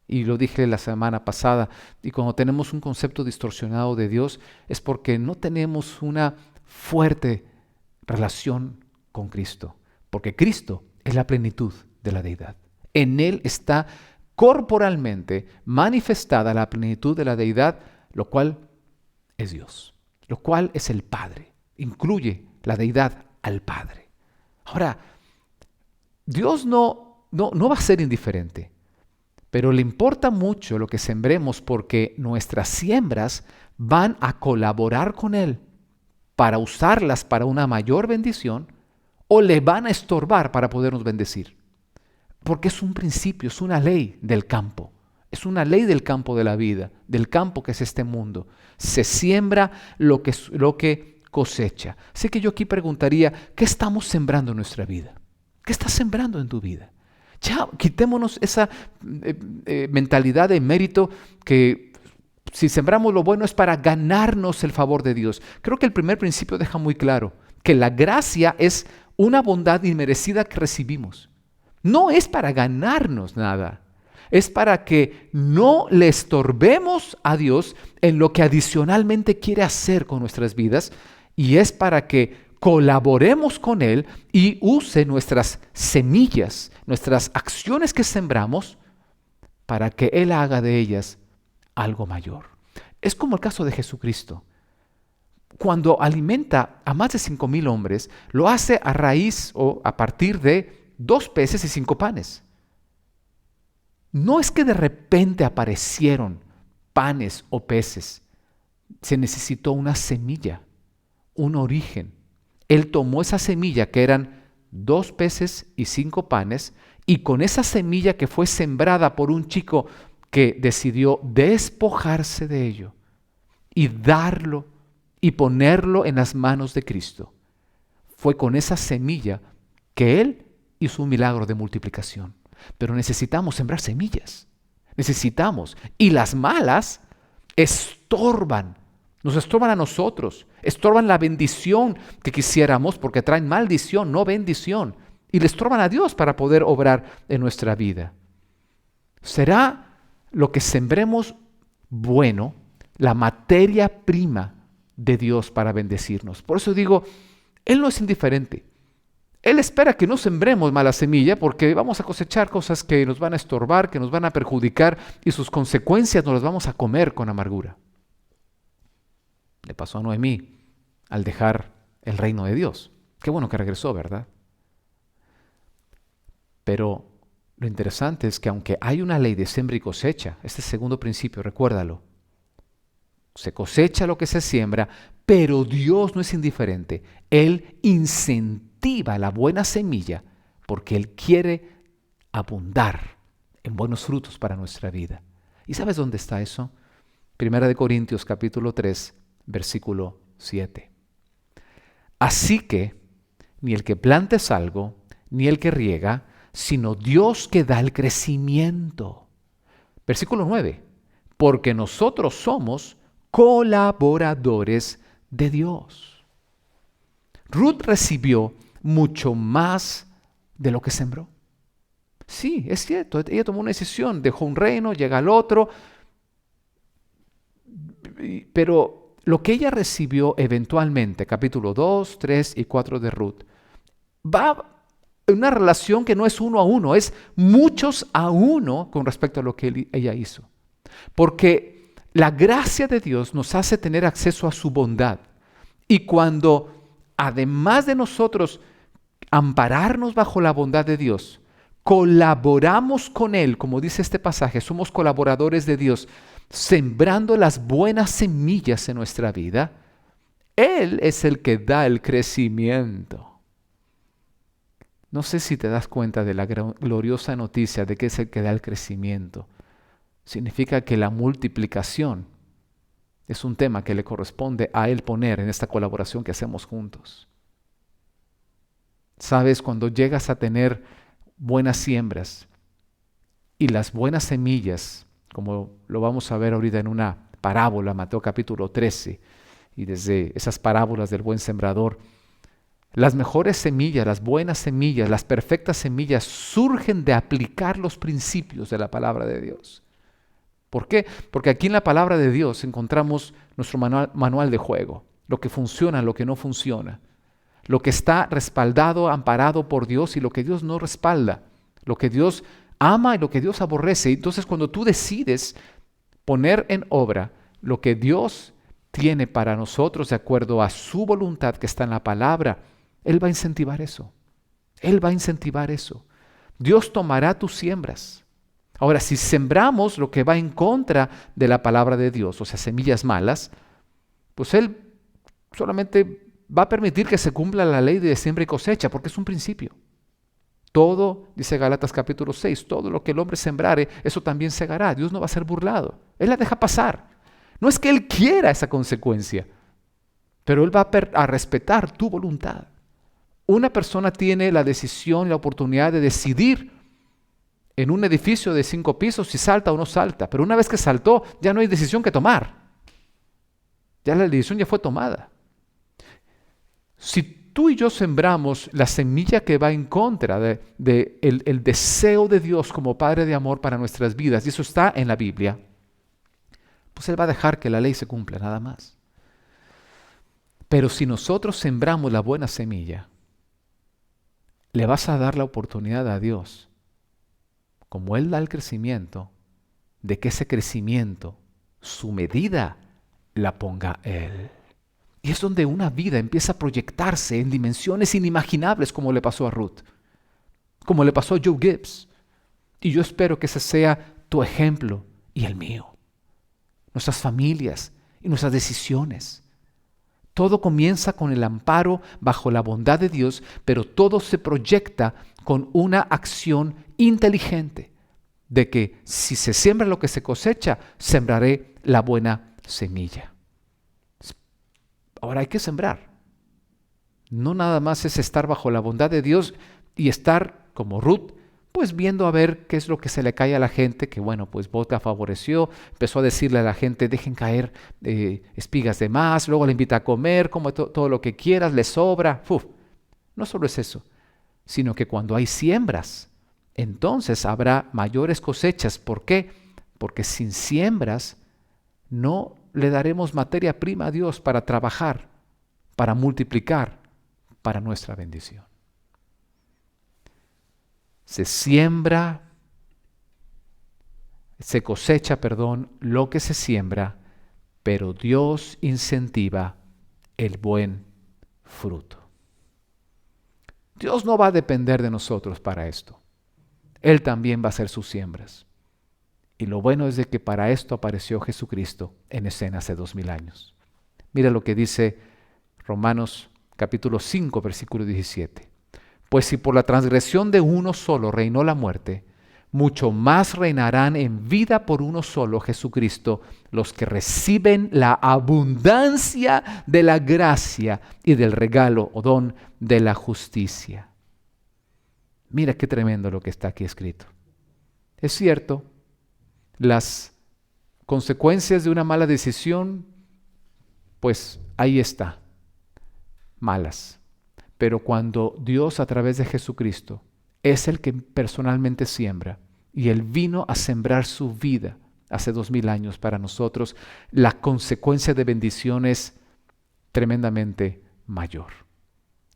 Y lo dije la semana pasada, y cuando tenemos un concepto distorsionado de Dios es porque no tenemos una fuerte relación con Cristo, porque Cristo es la plenitud de la deidad. En Él está corporalmente manifestada la plenitud de la deidad, lo cual es Dios, lo cual es el Padre. Incluye la deidad al Padre. Ahora, Dios no va a ser indiferente, pero le importa mucho lo que sembremos porque nuestras siembras van a colaborar con Él para usarlas para una mayor bendición o le van a estorbar para podernos bendecir. Porque es un principio, es una ley del campo. Es una ley del campo de la vida, del campo que es este mundo. Se siembra lo que cosecha. Así que yo aquí preguntaría, ¿qué estamos sembrando en nuestra vida? ¿Qué estás sembrando en tu vida? Ya quitémonos esa mentalidad de mérito que si sembramos lo bueno es para ganarnos el favor de Dios. Creo que el primer principio deja muy claro que la gracia es una bondad inmerecida que recibimos. No es para ganarnos nada. Es para que no le estorbemos a Dios en lo que adicionalmente quiere hacer con nuestras vidas y es para que colaboremos con Él y use nuestras semillas, nuestras acciones que sembramos para que Él haga de ellas algo mayor. Es como el caso de Jesucristo. Cuando alimenta a más de 5,000 hombres, lo hace a raíz o a partir de 2 peces y 5 panes. No es que de repente aparecieron panes o peces. Se necesitó una semilla, un origen. Él tomó esa semilla que eran 2 peces y 5 panes y con esa semilla que fue sembrada por un chico que decidió despojarse de ello y darlo y ponerlo en las manos de Cristo. Fue con esa semilla que Él hizo un milagro de multiplicación. Pero necesitamos sembrar semillas. Necesitamos. Y las malas estorban. Nos estorban a nosotros. Estorban la bendición que quisiéramos porque traen maldición, no bendición. Y le estorban a Dios para poder obrar en nuestra vida. ¿Será lo que sembremos bueno, la materia prima de Dios para bendecirnos? Por eso digo, Él no es indiferente. Él espera que no sembremos mala semilla porque vamos a cosechar cosas que nos van a estorbar, que nos van a perjudicar y sus consecuencias nos las vamos a comer con amargura. Le pasó a Noemí al dejar el reino de Dios. Qué bueno que regresó, ¿verdad? Pero lo interesante es que aunque hay una ley de siembra y cosecha, este segundo principio, recuérdalo, se cosecha lo que se siembra, pero Dios no es indiferente. Él incentiva la buena semilla porque Él quiere abundar en buenos frutos para nuestra vida. ¿Y sabes dónde está eso? 1 Corintios capítulo 3, versículo 7. Así que ni el que planta es algo, ni el que riega, sino Dios que da el crecimiento. Versículo 9. Porque nosotros somos colaboradores de Dios. Ruth recibió mucho más de lo que sembró. Sí, es cierto, ella tomó una decisión, dejó un reino, llega al otro, pero lo que ella recibió eventualmente, capítulo 2, 3 y 4 de Ruth, va en una relación que no es 1 a 1, es muchos a 1 con respecto a lo que ella hizo. Porque la gracia de Dios nos hace tener acceso a su bondad. Y cuando, además de nosotros ampararnos bajo la bondad de Dios, colaboramos con Él, como dice este pasaje, somos colaboradores de Dios, sembrando las buenas semillas en nuestra vida, Él es el que da el crecimiento. No sé si te das cuenta de la gloriosa noticia de que es el que da el crecimiento. Significa que la multiplicación es un tema que le corresponde a Él poner en esta colaboración que hacemos juntos. Sabes, cuando llegas a tener buenas siembras y las buenas semillas, como lo vamos a ver ahorita en una parábola, Mateo capítulo 13, y desde esas parábolas del buen sembrador, las mejores semillas, las buenas semillas, las perfectas semillas surgen de aplicar los principios de la palabra de Dios. ¿Por qué? Porque aquí en la palabra de Dios encontramos nuestro manual de juego, lo que funciona, lo que no funciona, lo que está respaldado, amparado por Dios y lo que Dios no respalda, lo que Dios ama y lo que Dios aborrece. Entonces, cuando tú decides poner en obra lo que Dios tiene para nosotros de acuerdo a su voluntad que está en la palabra, Él va a incentivar eso. Él va a incentivar eso. Dios tomará tus siembras. Ahora, si sembramos lo que va en contra de la palabra de Dios, o sea, semillas malas, pues Él solamente va a permitir que se cumpla la ley de siembra y cosecha, porque es un principio. Todo, dice Gálatas capítulo 6, todo lo que el hombre sembrare, eso también segará. Dios no va a ser burlado. Él la deja pasar. No es que Él quiera esa consecuencia, pero Él va a respetar tu voluntad. Una persona tiene la decisión, la oportunidad de decidir en un edificio de 5 pisos si salta o no salta, pero una vez que saltó ya no hay decisión que tomar. Ya la decisión ya fue tomada. Si tú y yo sembramos la semilla que va en contra de el deseo de Dios como Padre de amor para nuestras vidas, y eso está en la Biblia, pues Él va a dejar que la ley se cumpla, nada más. Pero si nosotros sembramos la buena semilla, le vas a dar la oportunidad a Dios, como Él da el crecimiento, de que ese crecimiento, su medida, la ponga Él. Y es donde una vida empieza a proyectarse en dimensiones inimaginables, como le pasó a Ruth, como le pasó a Joe Gibbs. Y yo espero que ese sea tu ejemplo y el mío. Nuestras familias y nuestras decisiones. Todo comienza con el amparo bajo la bondad de Dios, pero todo se proyecta con una acción inteligente de que si se siembra lo que se cosecha, sembraré la buena semilla. Ahora hay que sembrar. No nada más es estar bajo la bondad de Dios y estar como Ruth, pues viendo a ver qué es lo que se le cae a la gente, que bueno, pues Boaz favoreció, empezó a decirle a la gente, dejen caer espigas de más, luego le invita a comer, come todo lo que quieras, le sobra. No solo es eso, sino que cuando hay siembras, entonces habrá mayores cosechas. ¿Por qué? Porque sin siembras no le daremos materia prima a Dios para trabajar, para multiplicar, para nuestra bendición. Se cosecha, lo que se siembra, pero Dios incentiva el buen fruto. Dios no va a depender de nosotros para esto. Él también va a hacer sus siembras. Y lo bueno es de que para esto apareció Jesucristo en escena hace 2000 años. Mira lo que dice Romanos capítulo 5, versículo 17. Pues si por la transgresión de uno solo reinó la muerte, mucho más reinarán en vida por uno solo, Jesucristo, los que reciben la abundancia de la gracia y del regalo o don de la justicia. Mira qué tremendo lo que está aquí escrito. Es cierto, las consecuencias de una mala decisión, pues ahí está, malas. Pero cuando Dios a través de Jesucristo es el que personalmente siembra, y Él vino a sembrar su vida hace 2000 años para nosotros, la consecuencia de bendición es tremendamente mayor.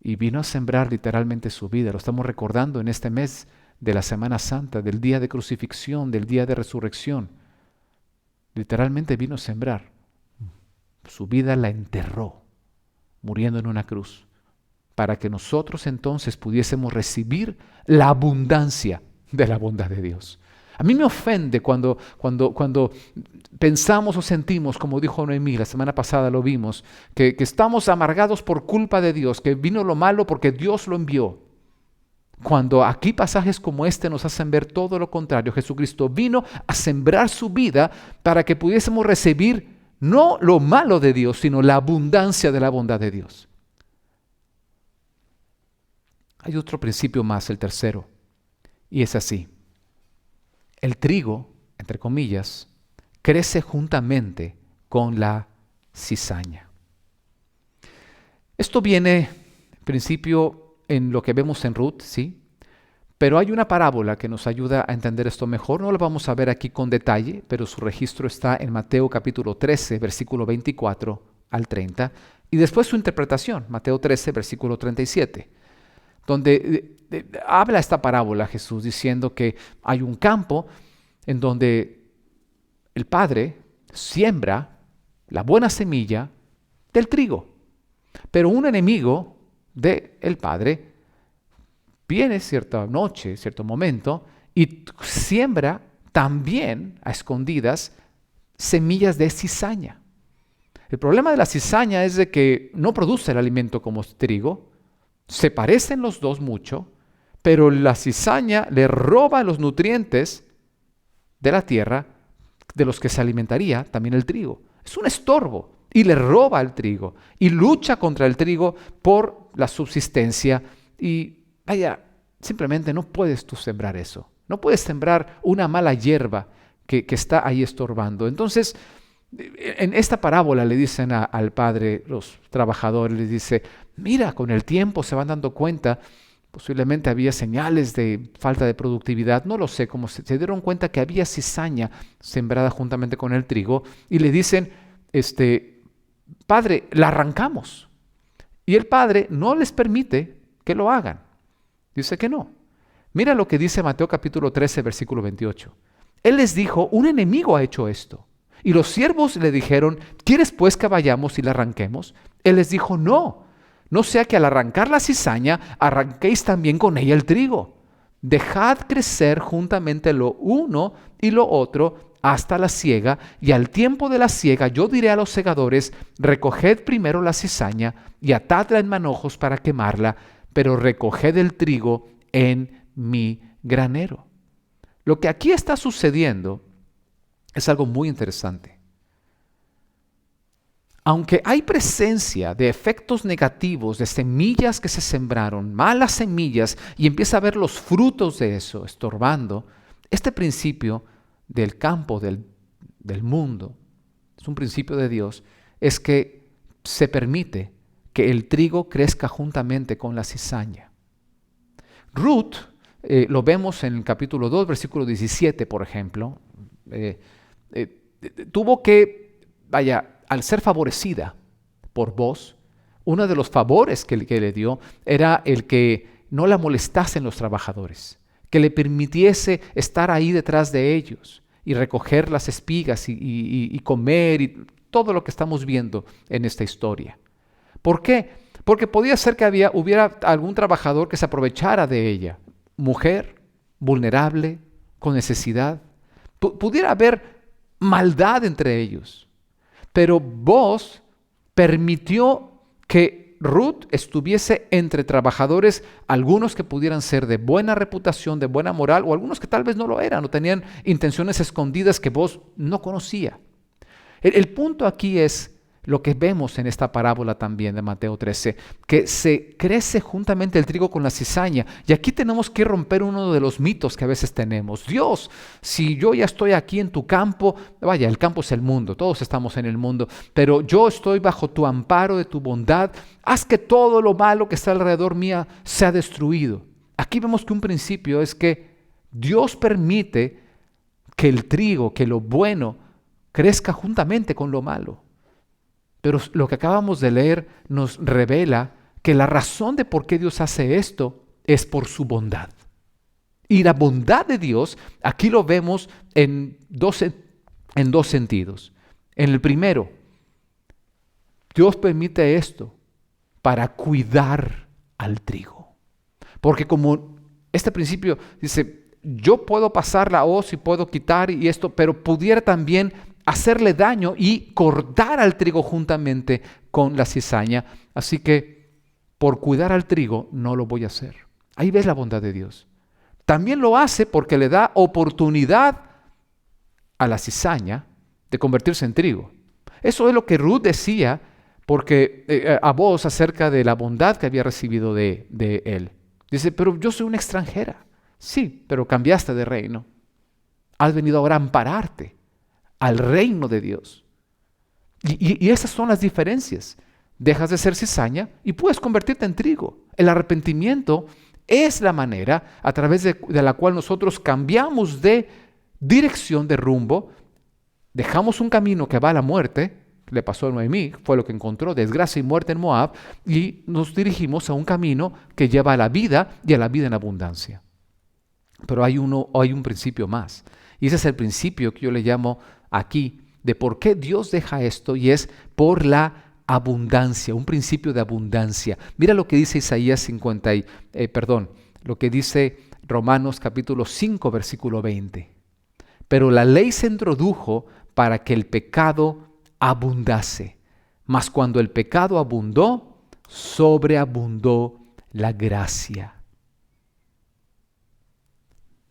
Y vino a sembrar literalmente su vida. Lo estamos recordando en este mes de la Semana Santa, del día de crucifixión, del día de resurrección. Literalmente vino a sembrar. Su vida la enterró, muriendo en una cruz, para que nosotros entonces pudiésemos recibir la abundancia de la bondad de Dios. A mí me ofende cuando pensamos o sentimos, como dijo Noemí, la semana pasada lo vimos, que estamos amargados por culpa de Dios, que vino lo malo porque Dios lo envió. Cuando aquí pasajes como este nos hacen ver todo lo contrario. Jesucristo vino a sembrar su vida para que pudiésemos recibir no lo malo de Dios, sino la abundancia de la bondad de Dios. Hay otro principio más, el tercero, y es así. El trigo, entre comillas, crece juntamente con la cizaña. Esto viene, en principio, en lo que vemos en Ruth, ¿sí? Pero hay una parábola que nos ayuda a entender esto mejor. No la vamos a ver aquí con detalle, pero su registro está en Mateo capítulo 13, versículo 24 al 30. Y después su interpretación, Mateo 13, versículo 37, donde habla esta parábola Jesús diciendo que hay un campo en donde el Padre siembra la buena semilla del trigo. Pero un enemigo del Padre viene cierta noche, cierto momento, y siembra también a escondidas semillas de cizaña. El problema de la cizaña es de que no produce el alimento como trigo, se parecen los dos mucho, pero la cizaña le roba los nutrientes de la tierra de los que se alimentaría también el trigo. Es un estorbo y le roba al trigo y lucha contra el trigo por la subsistencia y vaya, simplemente no puedes tú sembrar eso. No puedes sembrar una mala hierba que está ahí estorbando. Entonces, en esta parábola le dicen al padre, los trabajadores, les dice, mira, con el tiempo se van dando cuenta, posiblemente había señales de falta de productividad, no lo sé, como se dieron cuenta que había cizaña sembrada juntamente con el trigo, y le dicen, padre, la arrancamos. Y el padre no les permite que lo hagan. Dice que no. Mira lo que dice Mateo capítulo 13, versículo 28. Él les dijo, un enemigo ha hecho esto. Y los siervos le dijeron, ¿quieres pues que vayamos y la arranquemos? Él les dijo, no sea que al arrancar la cizaña, arranquéis también con ella el trigo. Dejad crecer juntamente lo uno y lo otro hasta la siega, y al tiempo de la siega yo diré a los segadores, recoged primero la cizaña y atadla en manojos para quemarla, pero recoged el trigo en mi granero. Lo que aquí está sucediendo es algo muy interesante. Aunque hay presencia de efectos negativos, de semillas que se sembraron, malas semillas, y empieza a ver los frutos de eso estorbando, este principio del campo, del mundo, es un principio de Dios, es que se permite que el trigo crezca juntamente con la cizaña. Ruth, lo vemos en el capítulo 2, versículo 17, por ejemplo, tuvo que, al ser favorecida por Boaz, uno de los favores que le dio era el que no la molestasen los trabajadores, que le permitiese estar ahí detrás de ellos y recoger las espigas y comer y todo lo que estamos viendo en esta historia. ¿Por qué? Porque podía ser que hubiera algún trabajador que se aprovechara de ella, mujer, vulnerable, con necesidad. Pudiera haber maldad entre ellos. Pero Boaz permitió que Ruth estuviese entre trabajadores, algunos que pudieran ser de buena reputación, de buena moral, o algunos que tal vez no lo eran, o tenían intenciones escondidas que Boaz no conocía. El punto aquí es lo que vemos en esta parábola también de Mateo 13, que se crece juntamente el trigo con la cizaña. Y aquí tenemos que romper uno de los mitos que a veces tenemos. Dios, si yo ya estoy aquí en tu campo, el campo es el mundo, todos estamos en el mundo, pero yo estoy bajo tu amparo de tu bondad, haz que todo lo malo que está alrededor mía sea destruido. Aquí vemos que un principio es que Dios permite que el trigo, que lo bueno, crezca juntamente con lo malo. Pero lo que acabamos de leer nos revela que la razón de por qué Dios hace esto es por su bondad. Y la bondad de Dios, aquí lo vemos en dos sentidos. En el primero, Dios permite esto para cuidar al trigo. Porque como este principio dice, yo puedo pasar la hoz y puedo quitar y esto, pero pudiera también hacerle daño y cortar al trigo juntamente con la cizaña. Así que por cuidar al trigo no lo voy a hacer. Ahí ves la bondad de Dios. También lo hace porque le da oportunidad a la cizaña de convertirse en trigo. Eso es lo que Ruth decía porque a Boaz acerca de la bondad que había recibido de él. Dice, pero yo soy una extranjera. Sí, pero cambiaste de reino. Has venido ahora a ampararte al reino de Dios. Y esas son las diferencias. Dejas de ser cizaña y puedes convertirte en trigo. El arrepentimiento es la manera a través de la cual nosotros cambiamos de dirección, de rumbo, dejamos un camino que va a la muerte, le pasó a Noemí, fue lo que encontró, desgracia y muerte en Moab, y nos dirigimos a un camino que lleva a la vida y a la vida en abundancia. Pero hay un principio más, y ese es el principio que yo le llamo aquí, de por qué Dios deja esto, y es por la abundancia, un principio de abundancia. Mira lo que dice lo que dice Romanos capítulo 5, versículo 20. Pero la ley se introdujo para que el pecado abundase. Mas cuando el pecado abundó, sobreabundó la gracia.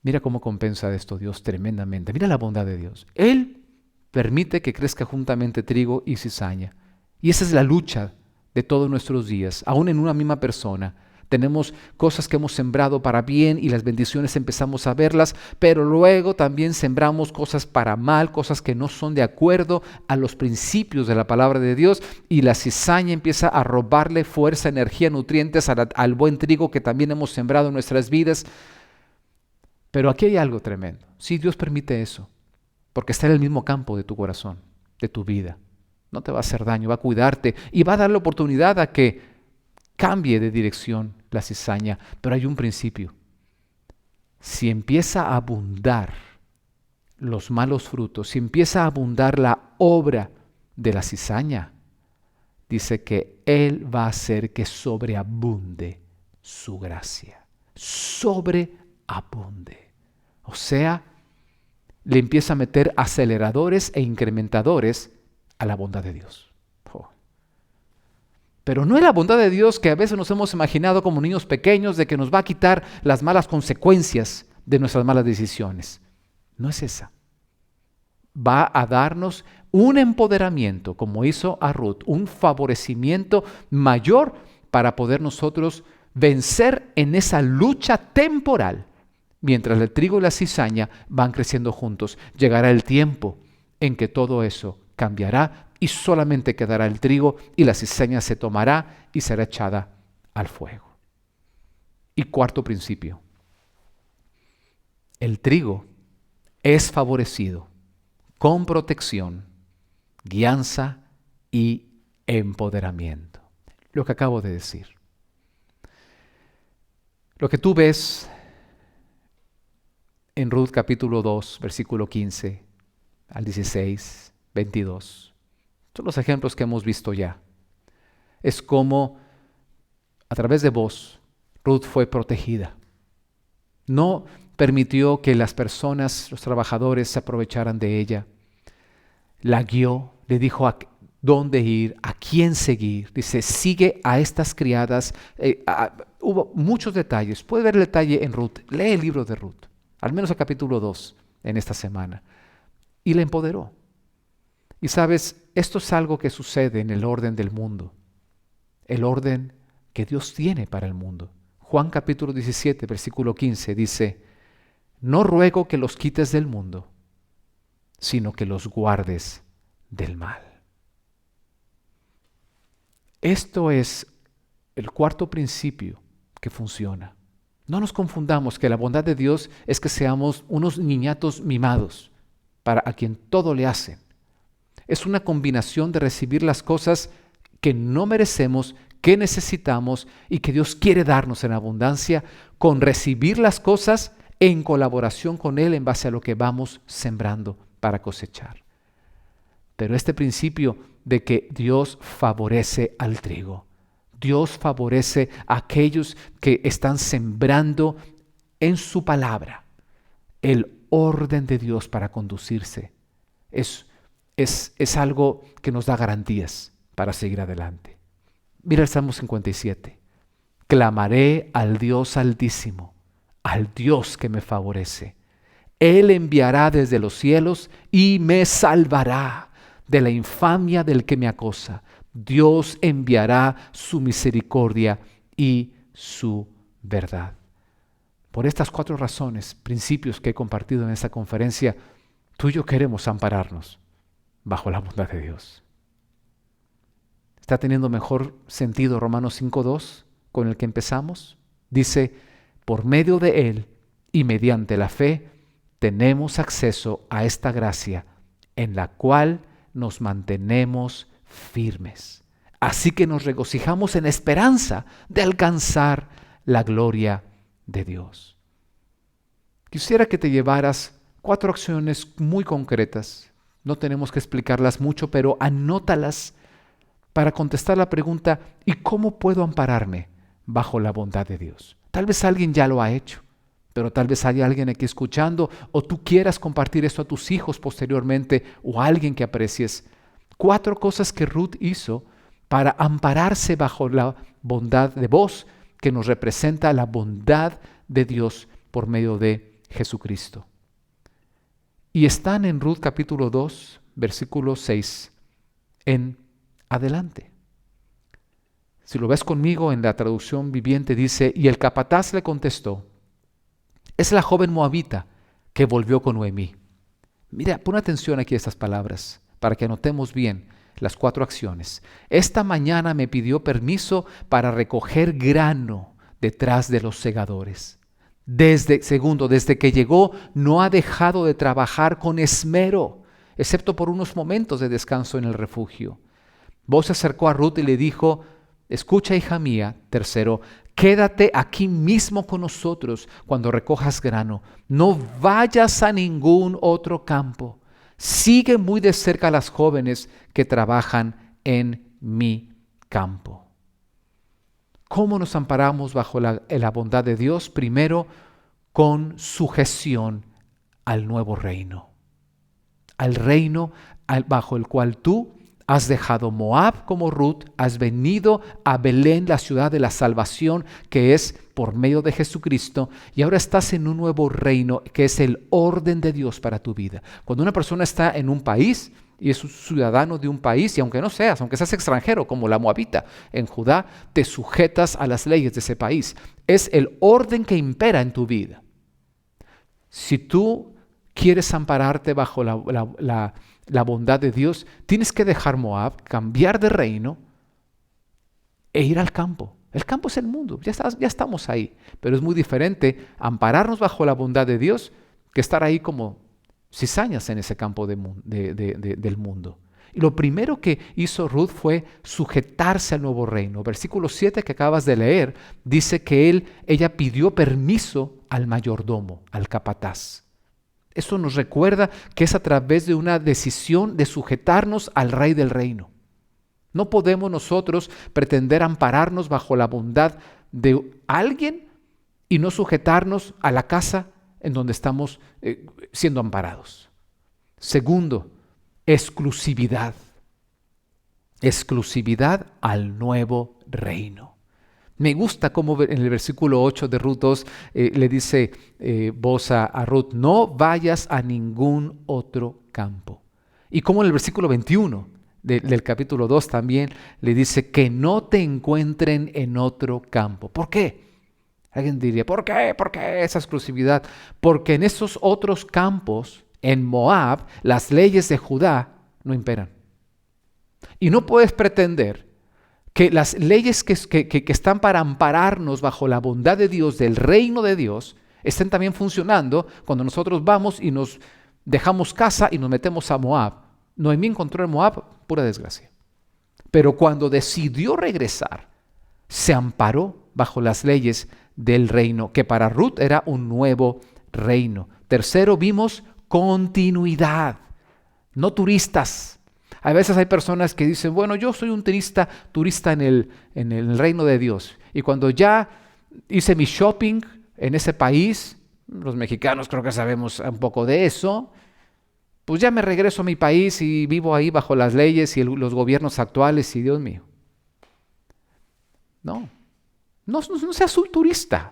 Mira cómo compensa esto Dios tremendamente. Mira la bondad de Dios. Él permite que crezca juntamente trigo y cizaña. Y esa es la lucha de todos nuestros días, aún en una misma persona. Tenemos cosas que hemos sembrado para bien y las bendiciones empezamos a verlas, pero luego también sembramos cosas para mal, cosas que no son de acuerdo a los principios de la palabra de Dios, y la cizaña empieza a robarle fuerza, energía, nutrientes al buen trigo que también hemos sembrado en nuestras vidas. Pero aquí hay algo tremendo. Sí, Dios permite eso, porque está en el mismo campo de tu corazón, de tu vida. No te va a hacer daño, va a cuidarte y va a dar la oportunidad a que cambie de dirección la cizaña. Pero hay un principio. Si empieza a abundar los malos frutos, si empieza a abundar la obra de la cizaña, dice que Él va a hacer que sobreabunde su gracia. Sobreabunde. O sea, le empieza a meter aceleradores e incrementadores a la bondad de Dios. Pero no es la bondad de Dios que a veces nos hemos imaginado como niños pequeños, de que nos va a quitar las malas consecuencias de nuestras malas decisiones. No es esa. Va a darnos un empoderamiento, como hizo a Ruth, un favorecimiento mayor para poder nosotros vencer en esa lucha temporal. Mientras el trigo y la cizaña van creciendo juntos, llegará el tiempo en que todo eso cambiará y solamente quedará el trigo y la cizaña se tomará y será echada al fuego. Y cuarto principio, el trigo es favorecido con protección, guianza y empoderamiento. Lo que acabo de decir. Lo que tú ves en Ruth capítulo 2, versículo 15 al 16, 22. Son los ejemplos que hemos visto ya. Es como a través de vos, Ruth fue protegida. No permitió que las personas, los trabajadores, se aprovecharan de ella. La guió, le dijo a dónde ir, a quién seguir. Dice, sigue a estas criadas. Hubo muchos detalles. Puede ver el detalle en Ruth. Lee el libro de Ruth, al menos el capítulo 2 en esta semana. Y la empoderó. Y sabes, esto es algo que sucede en el orden del mundo. El orden que Dios tiene para el mundo. Juan capítulo 17, versículo 15 dice, no ruego que los quites del mundo, sino que los guardes del mal. Esto es el cuarto principio que funciona. No nos confundamos que la bondad de Dios es que seamos unos niñatos mimados para a quien todo le hacen. Es una combinación de recibir las cosas que no merecemos, que necesitamos y que Dios quiere darnos en abundancia, con recibir las cosas en colaboración con Él en base a lo que vamos sembrando para cosechar. Pero este principio de que Dios favorece al trigo, Dios favorece a aquellos que están sembrando en su palabra, el orden de Dios para conducirse, es algo que nos da garantías para seguir adelante. Mira el Salmo 57. Clamaré al Dios Altísimo, al Dios que me favorece. Él enviará desde los cielos y me salvará de la infamia del que me acosa. Dios enviará su misericordia y su verdad. Por estas 4 razones, principios que he compartido en esta conferencia, tú y yo queremos ampararnos bajo la bondad de Dios. ¿Está teniendo mejor sentido Romanos 5:2 con el que empezamos? Dice, por medio de Él y mediante la fe, tenemos acceso a esta gracia en la cual nos mantenemos firmes. Así que nos regocijamos en esperanza de alcanzar la gloria de Dios. Quisiera que te llevaras 4 acciones muy concretas. No tenemos que explicarlas mucho, pero anótalas para contestar la pregunta, ¿y cómo puedo ampararme bajo la bondad de Dios? Tal vez alguien ya lo ha hecho, pero tal vez haya alguien aquí escuchando o tú quieras compartir esto a tus hijos posteriormente o a alguien que aprecies. 4 cosas que Ruth hizo para ampararse bajo la bondad de vos, que nos representa la bondad de Dios por medio de Jesucristo. Y están en Ruth capítulo 2, versículo 6 en adelante. Si lo ves conmigo en la traducción viviente dice, y el capataz le contestó, es la joven moabita que volvió con Noemí. Mira, pon atención aquí a estas palabras para que anotemos bien las 4 acciones. Esta mañana me pidió permiso para recoger grano detrás de los segadores. Desde que llegó no ha dejado de trabajar con esmero, excepto por unos momentos de descanso en el refugio. Vos se acercó a Ruth y le dijo, escucha, hija mía. 3, quédate aquí mismo con nosotros cuando recojas grano. No vayas a ningún otro campo. Sigue muy de cerca a las jóvenes que trabajan en mi campo. ¿Cómo nos amparamos bajo la bondad de Dios? Primero, con sujeción al nuevo reino. Al reino bajo el cual tú has dejado Moab como Ruth, has venido a Belén, la ciudad de la salvación, que es por medio de Jesucristo, y ahora estás en un nuevo reino, que es el orden de Dios para tu vida. Cuando una persona está en un país y es un ciudadano de un país, y aunque seas extranjero, como la moabita en Judá, te sujetas a las leyes de ese país. Es el orden que impera en tu vida. Si tú quieres ampararte bajo la bondad de Dios, tienes que dejar Moab, cambiar de reino e ir al campo. El campo es el mundo, ya estamos ahí, pero es muy diferente ampararnos bajo la bondad de Dios que estar ahí como cizañas en ese campo del mundo. Y lo primero que hizo Ruth fue sujetarse al nuevo reino. Versículo 7 que acabas de leer dice que ella pidió permiso al mayordomo, al capataz. Eso nos recuerda que es a través de una decisión de sujetarnos al Rey del reino. No podemos nosotros pretender ampararnos bajo la bondad de alguien y no sujetarnos a la casa en donde estamos siendo amparados. Segundo, exclusividad. Exclusividad al nuevo reino. Me gusta cómo en el versículo 8 de Ruth 2 le dice Boaz a Ruth, no vayas a ningún otro campo. Y como en el versículo 21 del capítulo 2 también le dice que no te encuentren en otro campo. ¿Por qué? Alguien diría, ¿por qué? ¿Por qué esa exclusividad? Porque en esos otros campos, en Moab, las leyes de Judá no imperan. Y no puedes pretender que las leyes que están para ampararnos bajo la bondad de Dios, del reino de Dios, estén también funcionando cuando nosotros vamos y nos dejamos casa y nos metemos a Moab. Noemí encontró en Moab pura desgracia. Pero cuando decidió regresar, se amparó bajo las leyes del reino, que para Ruth era un nuevo reino. Tercero, vimos continuidad, no turistas. A veces hay personas que dicen, bueno, yo soy un turista en el reino de Dios. Y cuando ya hice mi shopping en ese país, los mexicanos creo que sabemos un poco de eso, pues ya me regreso a mi país y vivo ahí bajo las leyes y los gobiernos actuales y Dios mío. No seas un turista.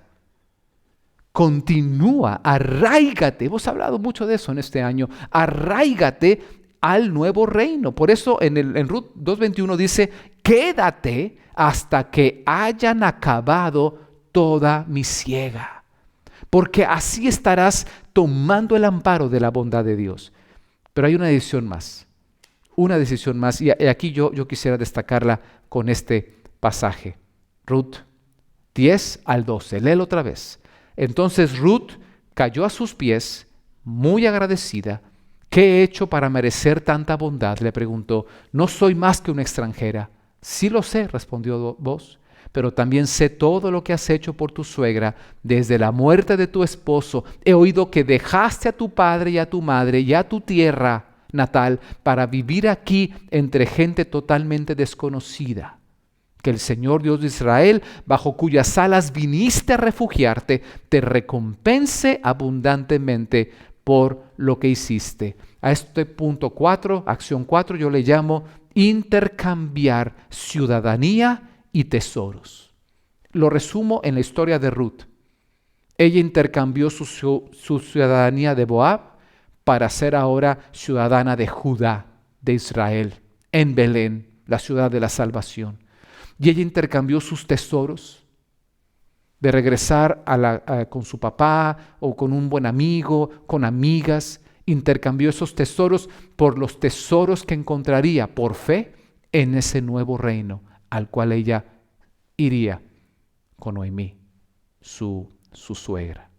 Continúa, arráigate. Hemos hablado mucho de eso en este año. Arráigate al nuevo reino. Por eso en Ruth 2:21 dice, quédate hasta que hayan acabado toda mi siega, porque así estarás tomando el amparo de la bondad de Dios. Pero hay una decisión más, y aquí yo quisiera destacarla con este pasaje. Ruth 10 al 12, léelo otra vez. Entonces Ruth cayó a sus pies, muy agradecida. ¿Qué he hecho para merecer tanta bondad?, le preguntó. No soy más que una extranjera. Sí lo sé, respondió vos, pero también sé todo lo que has hecho por tu suegra. Desde la muerte de tu esposo he oído que dejaste a tu padre y a tu madre y a tu tierra natal para vivir aquí entre gente totalmente desconocida. Que el Señor Dios de Israel, bajo cuyas alas viniste a refugiarte, te recompense abundantemente por lo que hiciste. A este punto 4, acción 4, yo le llamo intercambiar ciudadanía y tesoros. Lo resumo en la historia de Ruth. Ella intercambió su ciudadanía de Moab para ser ahora ciudadana de Judá, de Israel, en Belén, la ciudad de la salvación. Y ella intercambió sus tesoros de regresar con su papá o con un buen amigo, con amigas. Intercambió esos tesoros por los tesoros que encontraría por fe en ese nuevo reino al cual ella iría con Noemí, su suegra.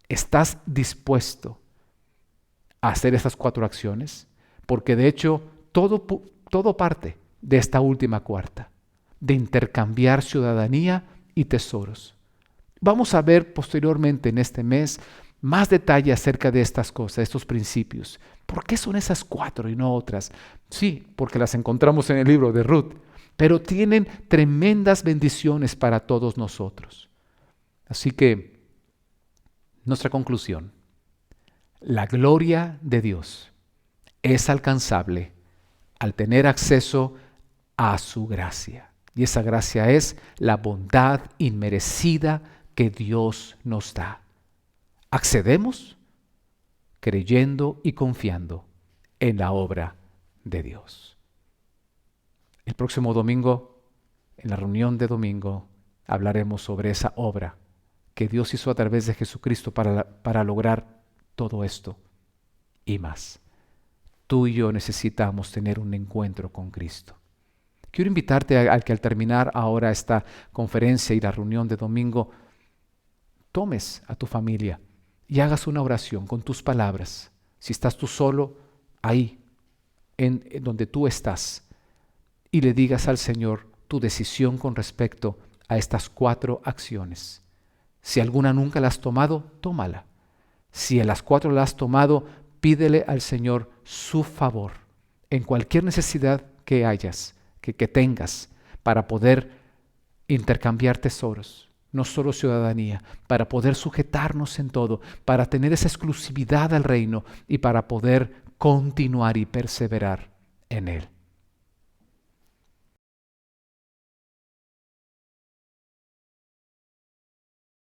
¿Estás dispuesto a hacer esas 4 acciones? Porque de hecho todo parte de esta última cuarta, de intercambiar ciudadanía y tesoros. Vamos a ver posteriormente en este mes más detalle acerca de estas cosas, estos principios. ¿Por qué son esas 4 y no otras? Sí, porque las encontramos en el libro de Ruth, pero tienen tremendas bendiciones para todos nosotros. Así que, nuestra conclusión: la gloria de Dios es alcanzable al tener acceso a su gracia. Y esa gracia es la bondad inmerecida que Dios nos da. Accedemos creyendo y confiando en la obra de Dios. El próximo domingo, en la reunión de domingo, hablaremos sobre esa obra que Dios hizo a través de Jesucristo para lograr todo esto y más. Tú y yo necesitamos tener un encuentro con Cristo. Quiero invitarte a que al terminar ahora esta conferencia y la reunión de domingo, tomes a tu familia y hagas una oración con tus palabras. Si estás tú solo, ahí, en donde tú estás, y le digas al Señor tu decisión con respecto a estas 4 acciones. Si alguna nunca la has tomado, tómala. Si a las 4 la has tomado, pídele al Señor su favor en cualquier necesidad que hayas, que tengas, para poder intercambiar tesoros, no solo ciudadanía, para poder sujetarnos en todo, para tener esa exclusividad al reino y para poder continuar y perseverar en él.